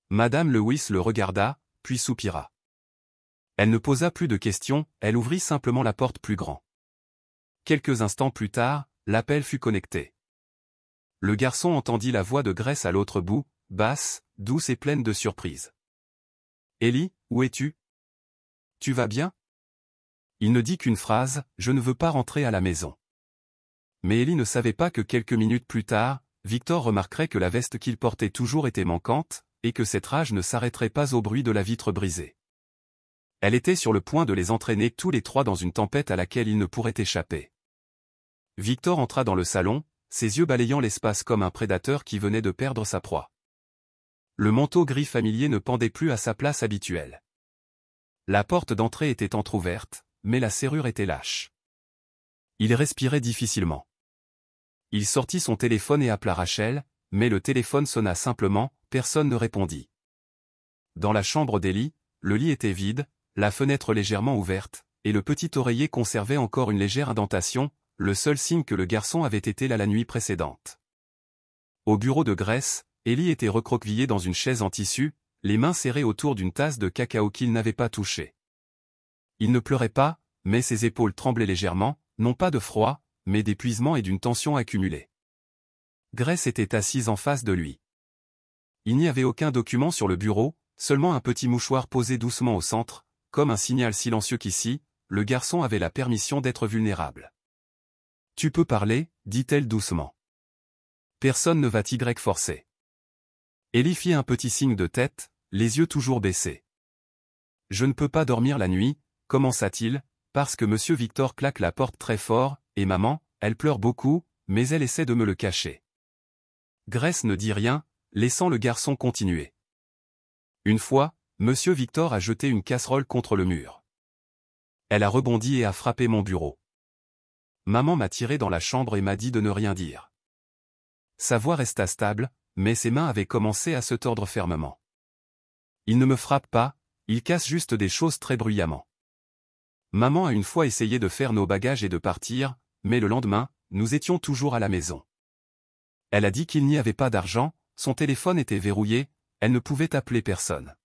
Madame Lewis le regarda, puis soupira. Elle ne posa plus de questions, elle ouvrit simplement la porte plus grand. Quelques instants plus tard, l'appel fut connecté. Le garçon entendit la voix de Grace à l'autre bout, basse, douce et pleine de surprise. « Ellie, où es-tu ? Tu vas bien ?» Il ne dit qu'une phrase, « Je ne veux pas rentrer à la maison. » Mais Ellie ne savait pas que quelques minutes plus tard, Victor remarquerait que la veste qu'il portait toujours était manquante, et que cette rage ne s'arrêterait pas au bruit de la vitre brisée. Elle était sur le point de les entraîner tous les trois dans une tempête à laquelle ils ne pourraient échapper. Victor entra dans le salon, ses yeux balayant l'espace comme un prédateur qui venait de perdre sa proie. Le manteau gris familier ne pendait plus à sa place habituelle. La porte d'entrée était entr'ouverte, mais la serrure était lâche. Il respirait difficilement. Il sortit son téléphone et appela Rachel, mais le téléphone sonna simplement, personne ne répondit. Dans la chambre d'Ellie, le lit était vide, la fenêtre légèrement ouverte, et le petit oreiller conservait encore une légère indentation, le seul signe que le garçon avait été là la nuit précédente. Au bureau de Grace, Ellie était recroquevillée dans une chaise en tissu, les mains serrées autour d'une tasse de cacao qu'il n'avait pas touchée. Il ne pleurait pas, mais ses épaules tremblaient légèrement, non pas de froid, mais d'épuisement et d'une tension accumulée. Grace était assise en face de lui. Il n'y avait aucun document sur le bureau, seulement un petit mouchoir posé doucement au centre, comme un signal silencieux qu'ici, le garçon avait la permission d'être vulnérable. « Tu peux parler, dit-elle doucement. Personne ne va t'y forcer. » Ellie fit un petit signe de tête, les yeux toujours baissés. « Je ne peux pas dormir la nuit, commença-t-il, parce que Monsieur Victor claque la porte très fort, et maman, elle pleure beaucoup, mais elle essaie de me le cacher. » Grace ne dit rien, laissant le garçon continuer. Une fois, Monsieur Victor a jeté une casserole contre le mur. Elle a rebondi et a frappé mon bureau. Maman m'a tiré dans la chambre et m'a dit de ne rien dire. Sa voix resta stable, mais ses mains avaient commencé à se tordre fermement. Il ne me frappe pas, il casse juste des choses très bruyamment. Maman a une fois essayé de faire nos bagages et de partir, mais le lendemain, nous étions toujours à la maison. Elle a dit qu'il n'y avait pas d'argent, son téléphone était verrouillé, elle ne pouvait appeler personne.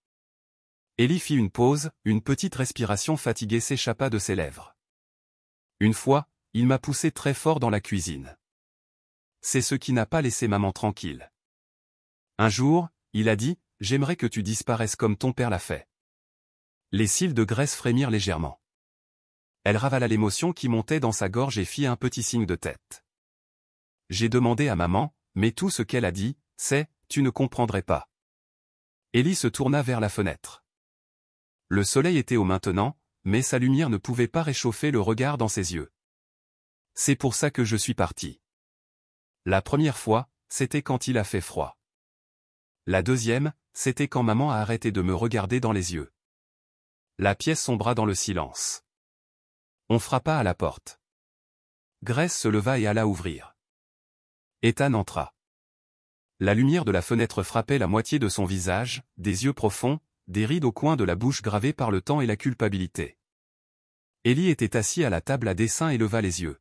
Ellie fit une pause, une petite respiration fatiguée s'échappa de ses lèvres. Une fois, il m'a poussé très fort dans la cuisine. C'est ce qui n'a pas laissé maman tranquille. Un jour, il a dit, « J'aimerais que tu disparaisses comme ton père l'a fait. » Les cils de Grace frémirent légèrement. Elle ravala l'émotion qui montait dans sa gorge et fit un petit signe de tête. J'ai demandé à maman, mais tout ce qu'elle a dit, c'est, tu ne comprendrais pas. Ellie se tourna vers la fenêtre. Le soleil était haut maintenant, mais sa lumière ne pouvait pas réchauffer le regard dans ses yeux. C'est pour ça que je suis parti. La première fois, c'était quand il a fait froid. La deuxième, c'était quand maman a arrêté de me regarder dans les yeux. La pièce sombra dans le silence. On frappa à la porte. Grace se leva et alla ouvrir. Ethan entra. La lumière de la fenêtre frappait la moitié de son visage, des yeux profonds, des rides au coin de la bouche gravées par le temps et la culpabilité. Ellie était assis à la table à dessin et leva les yeux.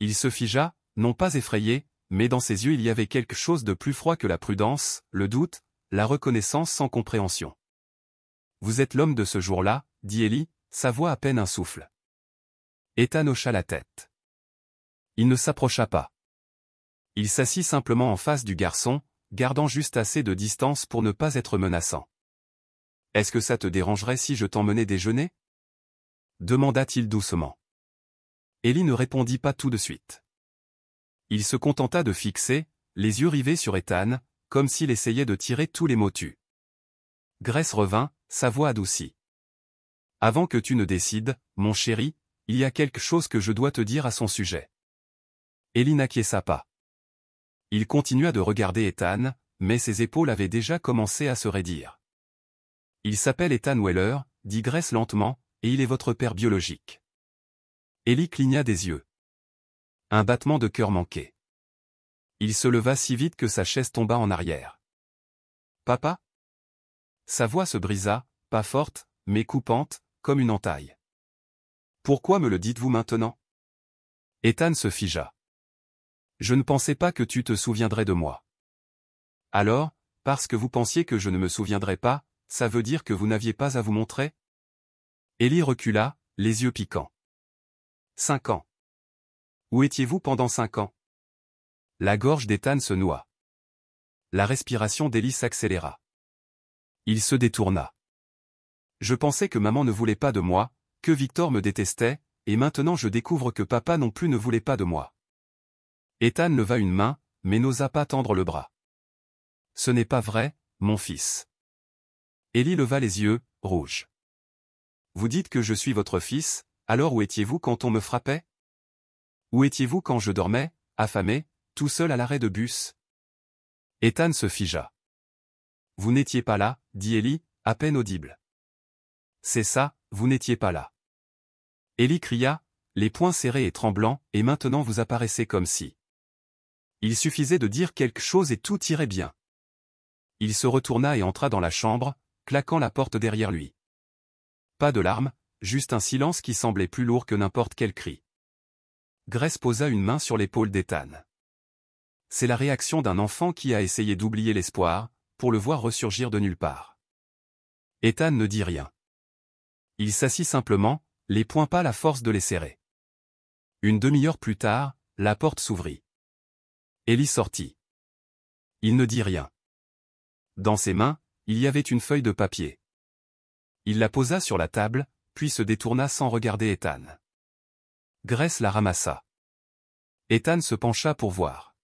Il se figea, non pas effrayé, mais dans ses yeux il y avait quelque chose de plus froid que la prudence, le doute, la reconnaissance sans compréhension. Vous êtes l'homme de ce jour-là, dit Ellie, sa voix à peine un souffle. Ethan hocha la tête. Il ne s'approcha pas. Il s'assit simplement en face du garçon, gardant juste assez de distance pour ne pas être menaçant. « Est-ce que ça te dérangerait si je t'emmenais déjeuner ?» demanda-t-il doucement. Ellie ne répondit pas tout de suite. Il se contenta de fixer, les yeux rivés sur Ethan, comme s'il essayait de tirer tous les mots tus. Grace revint, sa voix adoucie. « Avant que tu ne décides, mon chéri, il y a quelque chose que je dois te dire à son sujet. » Ellie n'acquiesça pas. Il continua de regarder Ethan, mais ses épaules avaient déjà commencé à se raidir. « Il s'appelle Ethan Weller, dit Grace lentement, et il est votre père biologique. » Ellie cligna des yeux. Un battement de cœur manqué. Il se leva si vite que sa chaise tomba en arrière. « Papa ?» Sa voix se brisa, pas forte, mais coupante, comme une entaille. « Pourquoi me le dites-vous maintenant ?» Ethan se figea. « Je ne pensais pas que tu te souviendrais de moi. » Alors, parce que vous pensiez que je ne me souviendrais pas, ça veut dire que vous n'aviez pas à vous montrer? Ellie recula, les yeux piquants. 5 ans. Où étiez-vous pendant 5 ans? La gorge d'Ethan se noua. La respiration d'Ellie s'accéléra. Il se détourna. Je pensais que maman ne voulait pas de moi, que Victor me détestait, et maintenant je découvre que papa non plus ne voulait pas de moi. Ethan leva une main, mais n'osa pas tendre le bras. Ce n'est pas vrai, mon fils. Ellie leva les yeux, rouge. Vous dites que je suis votre fils, alors où étiez-vous quand on me frappait? Où étiez-vous quand je dormais, affamé, tout seul à l'arrêt de bus? Ethan se figea. Vous n'étiez pas là, dit Ellie, à peine audible. C'est ça, vous n'étiez pas là. Ellie cria, les poings serrés et tremblants, et maintenant vous apparaissez comme si. Il suffisait de dire quelque chose et tout irait bien. Il se retourna et entra dans la chambre, claquant la porte derrière lui. Pas de larmes, juste un silence qui semblait plus lourd que n'importe quel cri. Grace posa une main sur l'épaule d'Ethan. C'est la réaction d'un enfant qui a essayé d'oublier l'espoir, pour le voir ressurgir de nulle part. Ethan ne dit rien. Il s'assit simplement, les poings pâles à force de les serrer. Une demi-heure plus tard, la porte s'ouvrit. Ellie sortit. Il ne dit rien. Dans ses mains, il y avait une feuille de papier. Il la posa sur la table, puis se détourna sans regarder Ethan. Grace la ramassa. Ethan se pencha pour voir.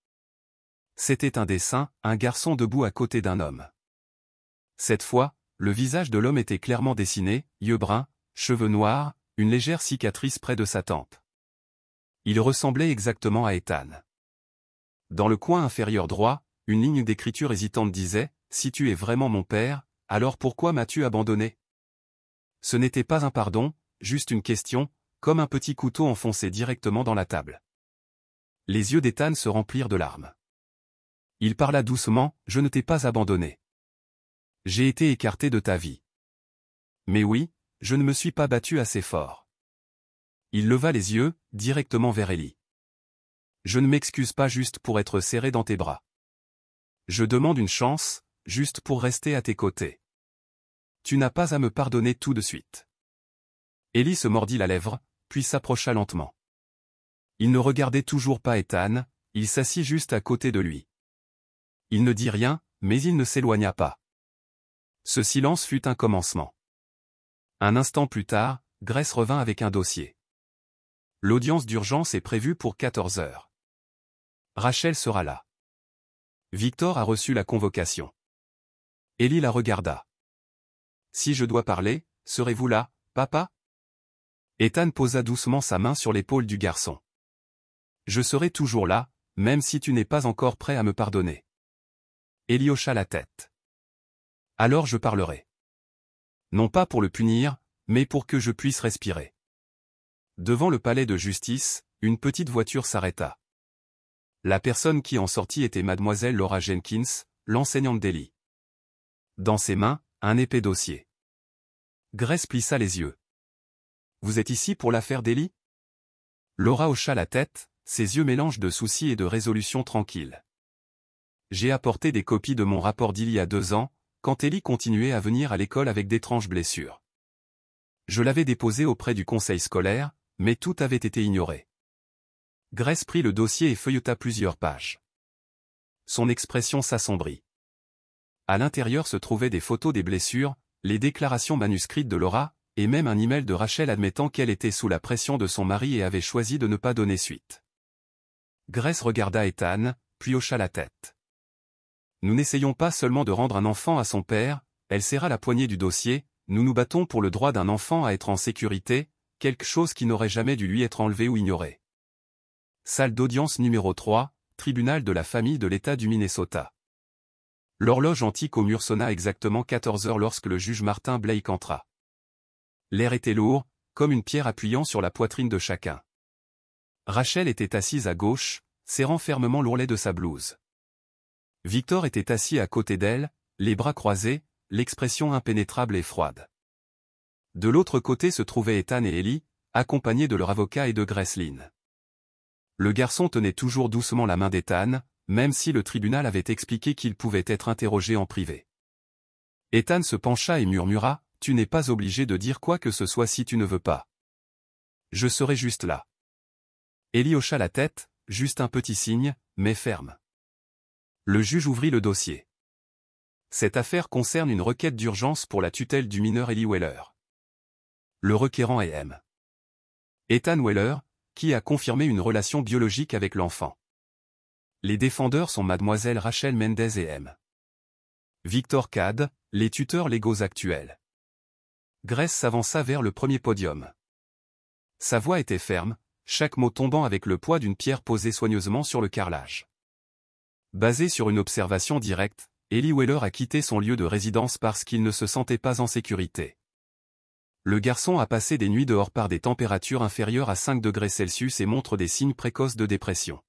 C'était un dessin, un garçon debout à côté d'un homme. Cette fois, le visage de l'homme était clairement dessiné, yeux bruns, cheveux noirs, une légère cicatrice près de sa tempe. Il ressemblait exactement à Ethan. Dans le coin inférieur droit, une ligne d'écriture hésitante disait « Si tu es vraiment mon père, alors pourquoi m'as-tu abandonné ?» Ce n'était pas un pardon, juste une question, comme un petit couteau enfoncé directement dans la table. Les yeux d'Ethan se remplirent de larmes. Il parla doucement, « Je ne t'ai pas abandonné. J'ai été écarté de ta vie. Mais oui, je ne me suis pas battu assez fort. » Il leva les yeux, directement vers Ellie. Je ne m'excuse pas juste pour être serré dans tes bras. Je demande une chance, juste pour rester à tes côtés. Tu n'as pas à me pardonner tout de suite. Ellie se mordit la lèvre, puis s'approcha lentement. Il ne regardait toujours pas Ethan, il s'assit juste à côté de lui. Il ne dit rien, mais il ne s'éloigna pas. Ce silence fut un commencement. Un instant plus tard, Grace revint avec un dossier. L'audience d'urgence est prévue pour 14 heures. Rachel sera là. Victor a reçu la convocation. Ellie la regarda. Si je dois parler, serez-vous là, papa? Ethan posa doucement sa main sur l'épaule du garçon. Je serai toujours là, même si tu n'es pas encore prêt à me pardonner. Ellie hocha la tête. Alors je parlerai. Non pas pour le punir, mais pour que je puisse respirer. Devant le palais de justice, une petite voiture s'arrêta. La personne qui en sortit était mademoiselle Laura Jenkins, l'enseignante d'Ellie. Dans ses mains, un épais dossier. Grace plissa les yeux. Vous êtes ici pour l'affaire d'Ellie? Laura hocha la tête, ses yeux mélange de soucis et de résolution tranquille. J'ai apporté des copies de mon rapport d'il y a 2 ans, quand Ellie continuait à venir à l'école avec d'étranges blessures. Je l'avais déposée auprès du conseil scolaire, mais tout avait été ignoré. Grace prit le dossier et feuilleta plusieurs pages. Son expression s'assombrit. À l'intérieur se trouvaient des photos des blessures, les déclarations manuscrites de Laura, et même un email de Rachel admettant qu'elle était sous la pression de son mari et avait choisi de ne pas donner suite. Grace regarda Ethan, puis hocha la tête. Nous n'essayons pas seulement de rendre un enfant à son père, elle serra la poignée du dossier, nous nous battons pour le droit d'un enfant à être en sécurité, quelque chose qui n'aurait jamais dû lui être enlevé ou ignoré. Salle d'audience numéro 3, tribunal de la famille de l'État du Minnesota. L'horloge antique au mur sonna exactement 14 heures lorsque le juge Martin Blake entra. L'air était lourd, comme une pierre appuyant sur la poitrine de chacun. Rachel était assise à gauche, serrant fermement l'ourlet de sa blouse. Victor était assis à côté d'elle, les bras croisés, l'expression impénétrable et froide. De l'autre côté se trouvaient Ethan et Ellie, accompagnés de leur avocat et de Grace Lynn. Le garçon tenait toujours doucement la main d'Ethan, même si le tribunal avait expliqué qu'il pouvait être interrogé en privé. Ethan se pencha et murmura, « Tu n'es pas obligé de dire quoi que ce soit si tu ne veux pas. Je serai juste là. » Ellie hocha la tête, juste un petit signe, mais ferme. Le juge ouvrit le dossier. Cette affaire concerne une requête d'urgence pour la tutelle du mineur Ellie Weller. Le requérant est M. Ethan Weller, qui a confirmé une relation biologique avec l'enfant. Les défendeurs sont mademoiselle Rachel Mendez et M. Victor Cad, les tuteurs légaux actuels. Grace s'avança vers le premier podium. Sa voix était ferme, chaque mot tombant avec le poids d'une pierre posée soigneusement sur le carrelage. Basé sur une observation directe, Ellie Weller a quitté son lieu de résidence parce qu'il ne se sentait pas en sécurité. Le garçon a passé des nuits dehors par des températures inférieures à 5 degrés Celsius et montre des signes précoces de dépression.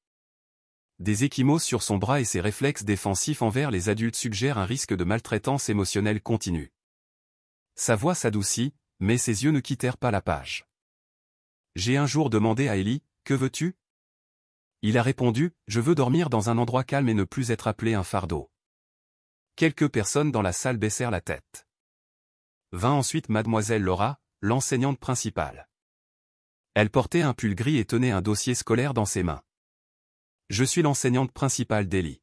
Des ecchymoses sur son bras et ses réflexes défensifs envers les adultes suggèrent un risque de maltraitance émotionnelle continue. Sa voix s'adoucit, mais ses yeux ne quittèrent pas la page. J'ai un jour demandé à Ellie, « Que veux-tu » Il a répondu, « Je veux dormir dans un endroit calme et ne plus être appelé un fardeau. » Quelques personnes dans la salle baissèrent la tête. Vint ensuite mademoiselle Laura, l'enseignante principale. Elle portait un pull gris et tenait un dossier scolaire dans ses mains. Je suis l'enseignante principale d'Ellie.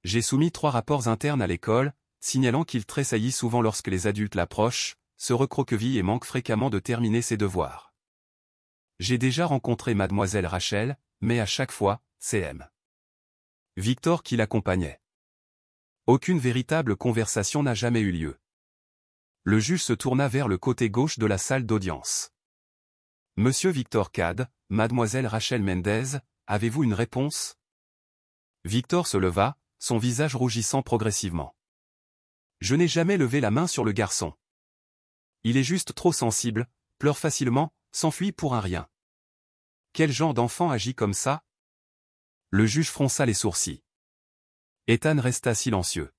J'ai soumis 3 rapports internes à l'école, signalant qu'il tressaillit souvent lorsque les adultes l'approchent, se recroqueville et manque fréquemment de terminer ses devoirs. J'ai déjà rencontré mademoiselle Rachel, mais à chaque fois, c'est M. Victor qui l'accompagnait. Aucune véritable conversation n'a jamais eu lieu. Le juge se tourna vers le côté gauche de la salle d'audience. Monsieur Victor Cad, mademoiselle Rachel Mendez, avez-vous une réponse? Victor se leva, son visage rougissant progressivement. Je n'ai jamais levé la main sur le garçon. Il est juste trop sensible, pleure facilement, s'enfuit pour un rien. Quel genre d'enfant agit comme ça? Le juge fronça les sourcils. Ethan resta silencieux.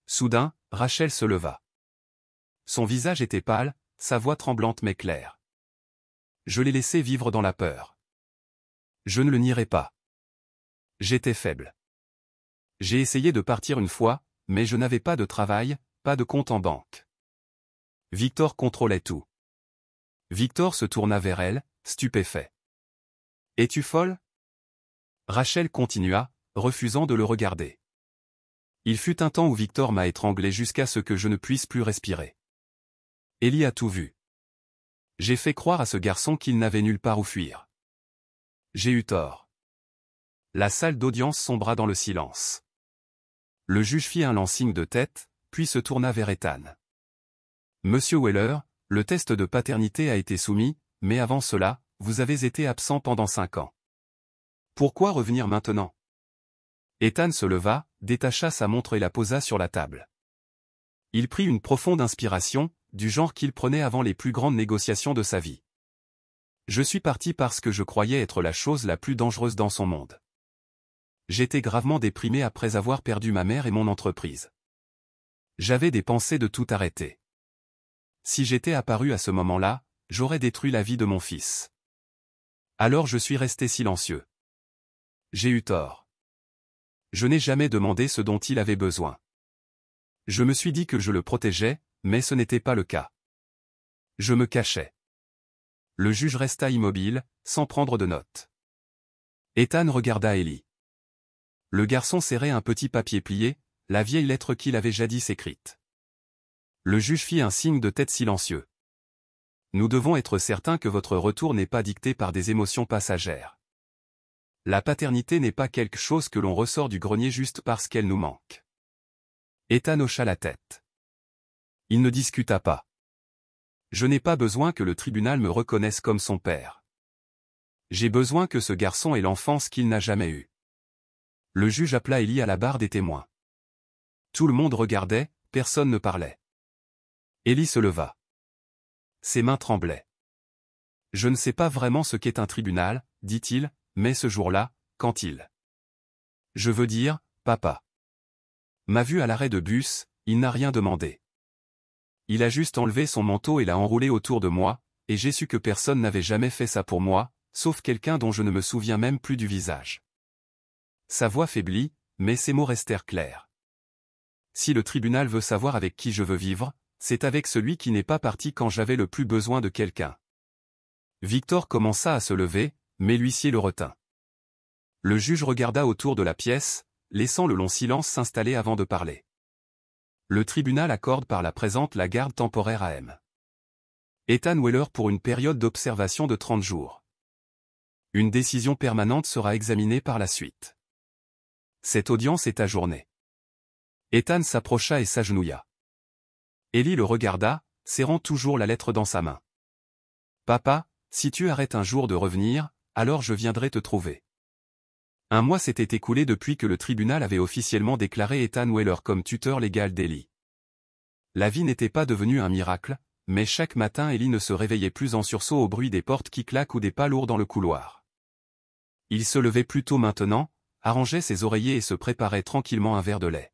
Soudain, Rachel se leva. Son visage était pâle, sa voix tremblante mais claire. Je l'ai laissé vivre dans la peur. Je ne le nierai pas. J'étais faible. J'ai essayé de partir une fois, mais je n'avais pas de travail, pas de compte en banque. Victor contrôlait tout. Victor se tourna vers elle, stupéfait. Es-tu folle? Rachel continua, refusant de le regarder. Il fut un temps où Victor m'a étranglé jusqu'à ce que je ne puisse plus respirer. Ellie a tout vu. J'ai fait croire à ce garçon qu'il n'avait nulle part où fuir. J'ai eu tort. La salle d'audience sombra dans le silence. Le juge fit un lent signe de tête, puis se tourna vers Ethan. Monsieur Weller, le test de paternité a été soumis, mais avant cela, vous avez été absent pendant 5 ans. Pourquoi revenir maintenant? Ethan se leva, détacha sa montre et la posa sur la table. Il prit une profonde inspiration, du genre qu'il prenait avant les plus grandes négociations de sa vie. Je suis parti parce que je croyais être la chose la plus dangereuse dans son monde. J'étais gravement déprimé après avoir perdu ma mère et mon entreprise. J'avais des pensées de tout arrêter. Si j'étais apparu à ce moment-là, j'aurais détruit la vie de mon fils. Alors je suis resté silencieux. J'ai eu tort. Je n'ai jamais demandé ce dont il avait besoin. Je me suis dit que je le protégeais, mais ce n'était pas le cas. Je me cachais. Le juge resta immobile, sans prendre de notes. Ethan regarda Ellie. Le garçon serrait un petit papier plié, la vieille lettre qu'il avait jadis écrite. Le juge fit un signe de tête silencieux. Nous devons être certains que votre retour n'est pas dicté par des émotions passagères. La paternité n'est pas quelque chose que l'on ressort du grenier juste parce qu'elle nous manque. Ethan hocha la tête. Il ne discuta pas. Je n'ai pas besoin que le tribunal me reconnaisse comme son père. J'ai besoin que ce garçon ait l'enfance qu'il n'a jamais eue. Le juge appela Ellie à la barre des témoins. Tout le monde regardait, personne ne parlait. Ellie se leva. Ses mains tremblaient. Je ne sais pas vraiment ce qu'est un tribunal, dit-il, mais ce jour-là, quand il... Je veux dire, papa m'a vu à l'arrêt de bus, il n'a rien demandé. Il a juste enlevé son manteau et l'a enroulé autour de moi, et j'ai su que personne n'avait jamais fait ça pour moi, sauf quelqu'un dont je ne me souviens même plus du visage. Sa voix faiblit, mais ses mots restèrent clairs. Si le tribunal veut savoir avec qui je veux vivre, c'est avec celui qui n'est pas parti quand j'avais le plus besoin de quelqu'un. Victor commença à se lever, mais l'huissier le retint. Le juge regarda autour de la pièce, laissant le long silence s'installer avant de parler. Le tribunal accorde par la présente la garde temporaire à M. Ethan Weller pour une période d'observation de 30 jours. Une décision permanente sera examinée par la suite. Cette audience est ajournée. Ethan s'approcha et s'agenouilla. Ellie le regarda, serrant toujours la lettre dans sa main. « Papa, si tu arrêtes un jour de revenir, alors je viendrai te trouver. » Un mois s'était écoulé depuis que le tribunal avait officiellement déclaré Ethan Weller comme tuteur légal d'Ellie. La vie n'était pas devenue un miracle, mais chaque matin Ellie ne se réveillait plus en sursaut au bruit des portes qui claquent ou des pas lourds dans le couloir. Il se levait plus tôt maintenant, arrangeait ses oreillers et se préparait tranquillement un verre de lait.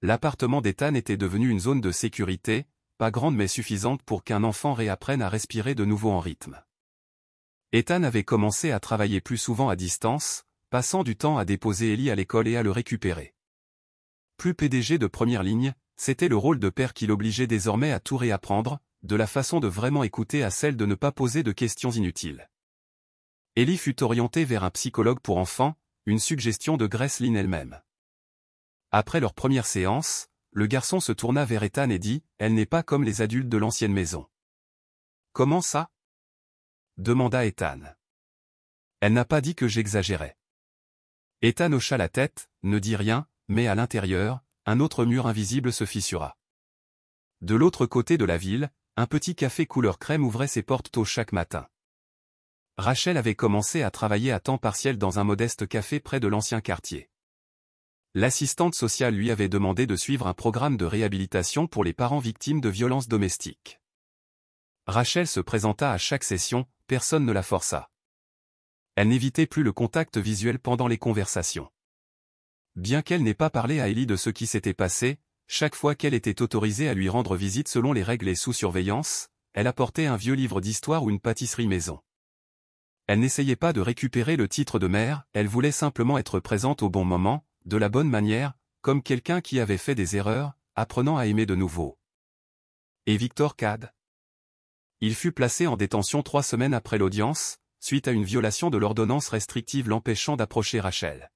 L'appartement d'Ethan était devenu une zone de sécurité, pas grande mais suffisante pour qu'un enfant réapprenne à respirer de nouveau en rythme. Ethan avait commencé à travailler plus souvent à distance, passant du temps à déposer Ellie à l'école et à le récupérer. Plus PDG de première ligne, c'était le rôle de père qui l'obligeait désormais à tout réapprendre, de la façon de vraiment écouter à celle de ne pas poser de questions inutiles. Ellie fut orientée vers un psychologue pour enfants, une suggestion de Grace Lynn elle-même. Après leur première séance, le garçon se tourna vers Ethan et dit « Elle n'est pas comme les adultes de l'ancienne maison. »« Comment ça ?» demanda Ethan. « Elle n'a pas dit que j'exagérais. » Ethan hocha la tête, ne dit rien, mais à l'intérieur, un autre mur invisible se fissura. De l'autre côté de la ville, un petit café couleur crème ouvrait ses portes tôt chaque matin. Rachel avait commencé à travailler à temps partiel dans un modeste café près de l'ancien quartier. L'assistante sociale lui avait demandé de suivre un programme de réhabilitation pour les parents victimes de violences domestiques. Rachel se présenta à chaque session, personne ne la força. Elle n'évitait plus le contact visuel pendant les conversations. Bien qu'elle n'ait pas parlé à Ellie de ce qui s'était passé, chaque fois qu'elle était autorisée à lui rendre visite selon les règles et sous surveillance, elle apportait un vieux livre d'histoire ou une pâtisserie maison. Elle n'essayait pas de récupérer le titre de mère, elle voulait simplement être présente au bon moment, de la bonne manière, comme quelqu'un qui avait fait des erreurs, apprenant à aimer de nouveau. Et Victor Cad? Il fut placé en détention 3 semaines après l'audience, suite à une violation de l'ordonnance restrictive l'empêchant d'approcher Rachel.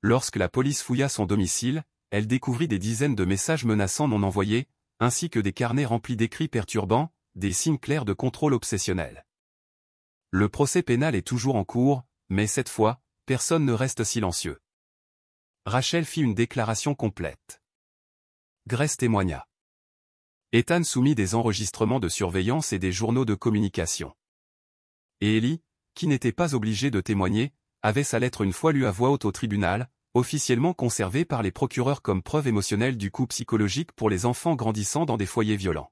Lorsque la police fouilla son domicile, elle découvrit des dizaines de messages menaçants non envoyés, ainsi que des carnets remplis d'écrits perturbants, des signes clairs de contrôle obsessionnel. Le procès pénal est toujours en cours, mais cette fois, personne ne reste silencieux. Rachel fit une déclaration complète. Grace témoigna. Ethan soumit des enregistrements de surveillance et des journaux de communication. Et Ellie, qui n'était pas obligée de témoigner, avait sa lettre une fois lue à voix haute au tribunal, officiellement conservée par les procureurs comme preuve émotionnelle du coup psychologique pour les enfants grandissant dans des foyers violents.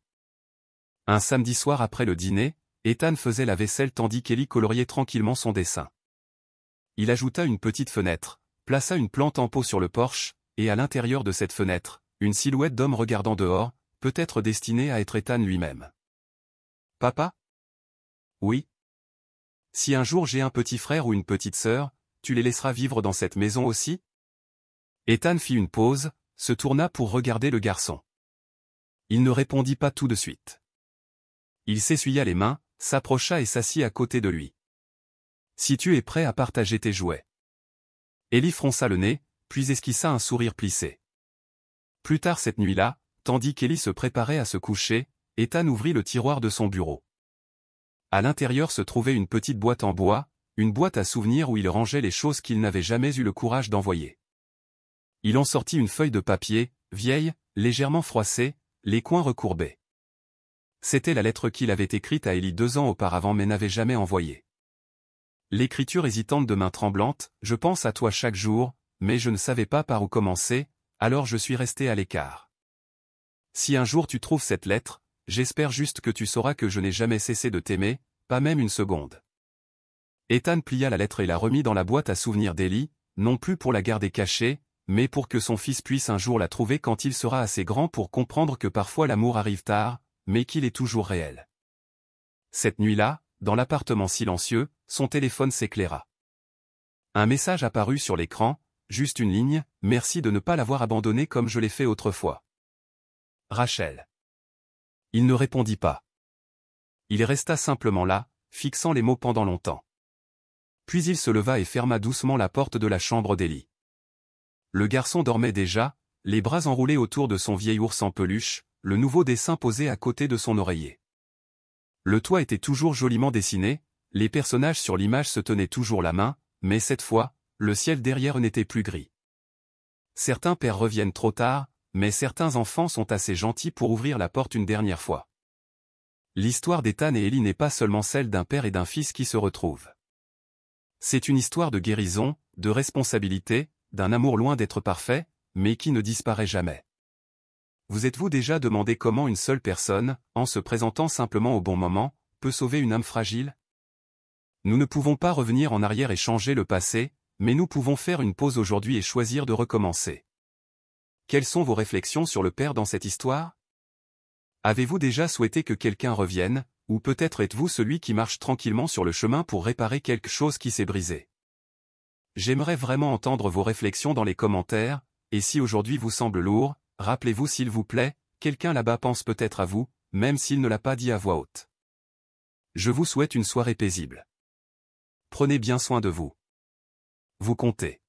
Un samedi soir après le dîner, Ethan faisait la vaisselle tandis qu'Ellie coloriait tranquillement son dessin. Il ajouta une petite fenêtre, plaça une plante en pot sur le porche, et à l'intérieur de cette fenêtre, une silhouette d'homme regardant dehors, peut-être destinée à être Ethan lui-même. « Papa ? » ?»« Oui. »« Si un jour j'ai un petit frère ou une petite sœur, tu les laisseras vivre dans cette maison aussi ?» Ethan fit une pause, se tourna pour regarder le garçon. Il ne répondit pas tout de suite. Il s'essuya les mains, s'approcha et s'assit à côté de lui. « Si tu es prêt à partager tes jouets. » Ellie fronça le nez, puis esquissa un sourire plissé. Plus tard cette nuit-là, tandis qu'Ellie se préparait à se coucher, Ethan ouvrit le tiroir de son bureau. À l'intérieur se trouvait une petite boîte en bois, une boîte à souvenirs où il rangeait les choses qu'il n'avait jamais eu le courage d'envoyer. Il en sortit une feuille de papier, vieille, légèrement froissée, les coins recourbés. C'était la lettre qu'il avait écrite à Ellie 2 ans auparavant mais n'avait jamais envoyée. L'écriture hésitante de main tremblante, « Je pense à toi chaque jour, mais je ne savais pas par où commencer, alors je suis resté à l'écart. Si un jour tu trouves cette lettre, j'espère juste que tu sauras que je n'ai jamais cessé de t'aimer, pas même une seconde. » Ethan plia la lettre et la remit dans la boîte à souvenirs d'Ellie, non plus pour la garder cachée, mais pour que son fils puisse un jour la trouver quand il sera assez grand pour comprendre que parfois l'amour arrive tard, mais qu'il est toujours réel. Cette nuit-là, dans l'appartement silencieux, son téléphone s'éclaira. Un message apparut sur l'écran, juste une ligne, « Merci de ne pas l'avoir abandonné comme je l'ai fait autrefois. Rachel. » Il ne répondit pas. Il resta simplement là, fixant les mots pendant longtemps. Puis il se leva et ferma doucement la porte de la chambre d'Ellie. Le garçon dormait déjà, les bras enroulés autour de son vieil ours en peluche, le nouveau dessin posé à côté de son oreiller. Le toit était toujours joliment dessiné, les personnages sur l'image se tenaient toujours la main, mais cette fois, le ciel derrière n'était plus gris. Certains pères reviennent trop tard, mais certains enfants sont assez gentils pour ouvrir la porte une dernière fois. L'histoire d'Ethan et Ellie n'est pas seulement celle d'un père et d'un fils qui se retrouvent. C'est une histoire de guérison, de responsabilité, d'un amour loin d'être parfait, mais qui ne disparaît jamais. Vous êtes-vous déjà demandé comment une seule personne, en se présentant simplement au bon moment, peut sauver une âme fragile? Nous ne pouvons pas revenir en arrière et changer le passé, mais nous pouvons faire une pause aujourd'hui et choisir de recommencer. Quelles sont vos réflexions sur le père dans cette histoire? Avez-vous déjà souhaité que quelqu'un revienne, ou peut-être êtes-vous celui qui marche tranquillement sur le chemin pour réparer quelque chose qui s'est brisé? J'aimerais vraiment entendre vos réflexions dans les commentaires, et si aujourd'hui vous semble lourd, rappelez-vous s'il vous plaît, quelqu'un là-bas pense peut-être à vous, même s'il ne l'a pas dit à voix haute. Je vous souhaite une soirée paisible. Prenez bien soin de vous. Vous comptez.